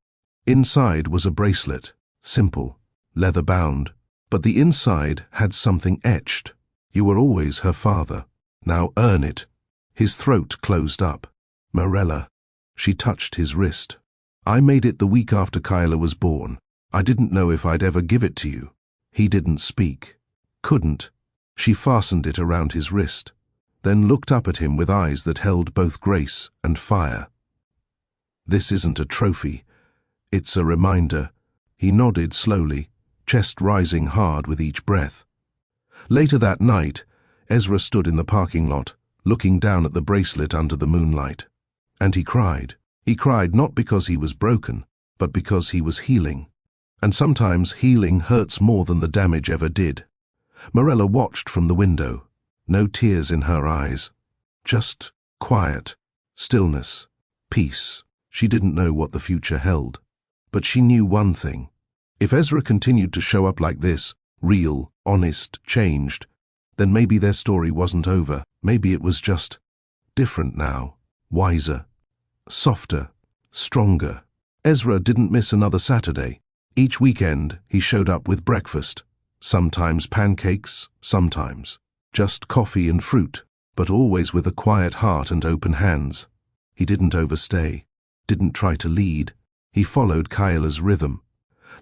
Inside was a bracelet, simple, leather-bound, but the inside had something etched. "You were always her father. Now earn it." His throat closed up. "Morella." She touched his wrist. "I made it the week after Kyla was born. I didn't know if I'd ever give it to you." He didn't speak. Couldn't. She fastened it around his wrist, then looked up at him with eyes that held both grace and fire. "This isn't a trophy. It's a reminder." He nodded slowly, chest rising hard with each breath. Later that night, Ezra stood in the parking lot, looking down at the bracelet under the moonlight. And he cried. He cried not because he was broken, but because he was healing. And sometimes healing hurts more than the damage ever did. Morella watched from the window. No tears in her eyes. Just quiet, stillness, peace. She didn't know what the future held. But she knew one thing. If Ezra continued to show up like this, real, honest, changed, then maybe their story wasn't over. Maybe it was just different now. Wiser, softer, stronger. Ezra didn't miss another Saturday. Each weekend, he showed up with breakfast. Sometimes pancakes, sometimes just coffee and fruit, but always with a quiet heart and open hands. He didn't overstay, didn't try to lead. He followed Kyla's rhythm.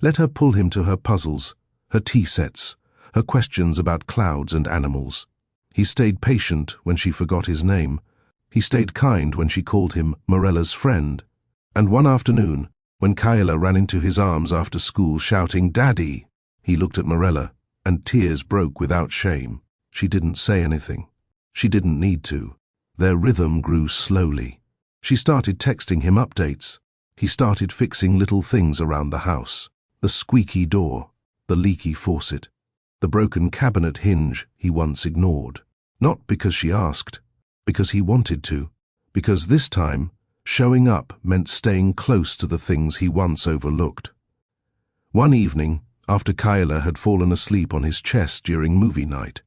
Let her pull him to her puzzles, her tea sets, her questions about clouds and animals. He stayed patient when she forgot his name. He stayed kind when she called him Morella's friend. And one afternoon, when Kyla ran into his arms after school shouting, "Daddy!" he looked at Morella, and tears broke without shame. She didn't say anything. She didn't need to. Their rhythm grew slowly. She started texting him updates. He started fixing little things around the house. The squeaky door, the leaky faucet, the broken cabinet hinge he once ignored. Not because she asked, because he wanted to. Because this time, showing up meant staying close to the things he once overlooked. One evening, after Kyla had fallen asleep on his chest during movie night,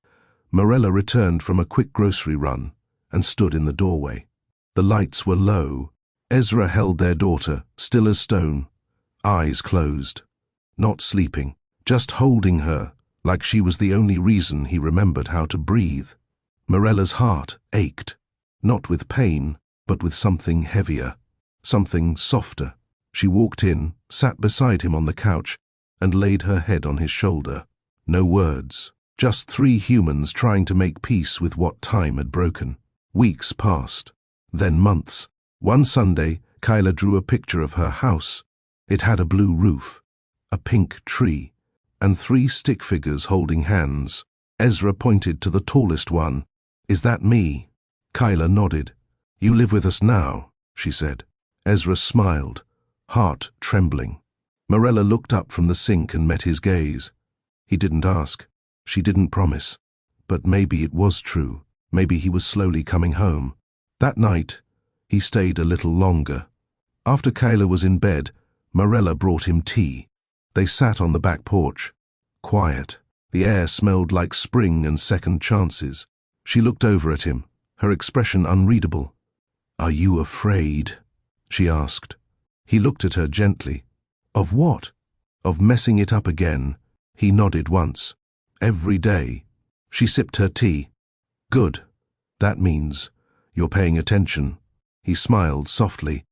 Morella returned from a quick grocery run and stood in the doorway. The lights were low. Ezra held their daughter, still as stone, eyes closed. Not sleeping, just holding her, like she was the only reason he remembered how to breathe. Morella's heart ached, not with pain, but with something heavier, something softer. She walked in, sat beside him on the couch, and laid her head on his shoulder. No words, just three humans trying to make peace with what time had broken. Weeks passed, then months. One Sunday, Kyla drew a picture of her house. It had a blue roof, a pink tree, and three stick figures holding hands. Ezra pointed to the tallest one. "Is that me?" Kyla nodded. "You live with us now," she said. Ezra smiled, heart trembling. Morella looked up from the sink and met his gaze. He didn't ask. She didn't promise. But maybe it was true. Maybe he was slowly coming home. That night, he stayed a little longer. After Kyla was in bed, Morella brought him tea. They sat on the back porch. Quiet. The air smelled like spring and second chances. She looked over at him, her expression unreadable. "Are you afraid?" she asked. He looked at her gently. "Of what?" "Of messing it up again." He nodded once. "Every day." She sipped her tea. "Good. That means you're paying attention." He smiled softly.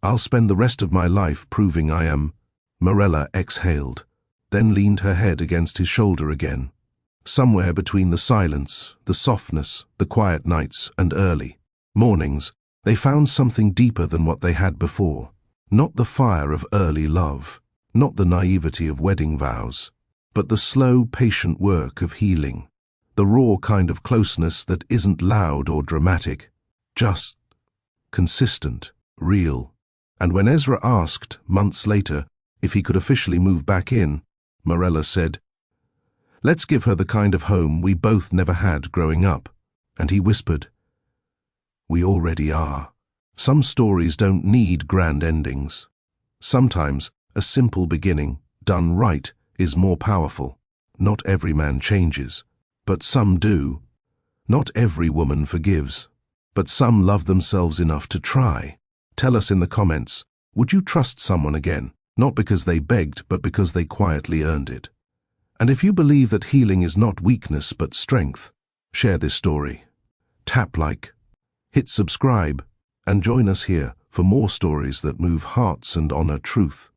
"I'll spend the rest of my life proving I am." Morella exhaled, then leaned her head against his shoulder again. Somewhere between the silence, the softness, the quiet nights and early mornings, they found something deeper than what they had before. Not the fire of early love, not the naivety of wedding vows, but the slow, patient work of healing. The raw kind of closeness that isn't loud or dramatic, just consistent, real. And when Ezra asked, months later, if he could officially move back in, Morella said, "Let's give her the kind of home we both never had growing up." And he whispered, "We already are." Some stories don't need grand endings. Sometimes a simple beginning, done right, is more powerful. Not every man changes, but some do. Not every woman forgives, but some love themselves enough to try. Tell us in the comments, would you trust someone again, not because they begged, but because they quietly earned it? And if you believe that healing is not weakness but strength, share this story. Tap like, hit subscribe, and join us here for more stories that move hearts and honor truth.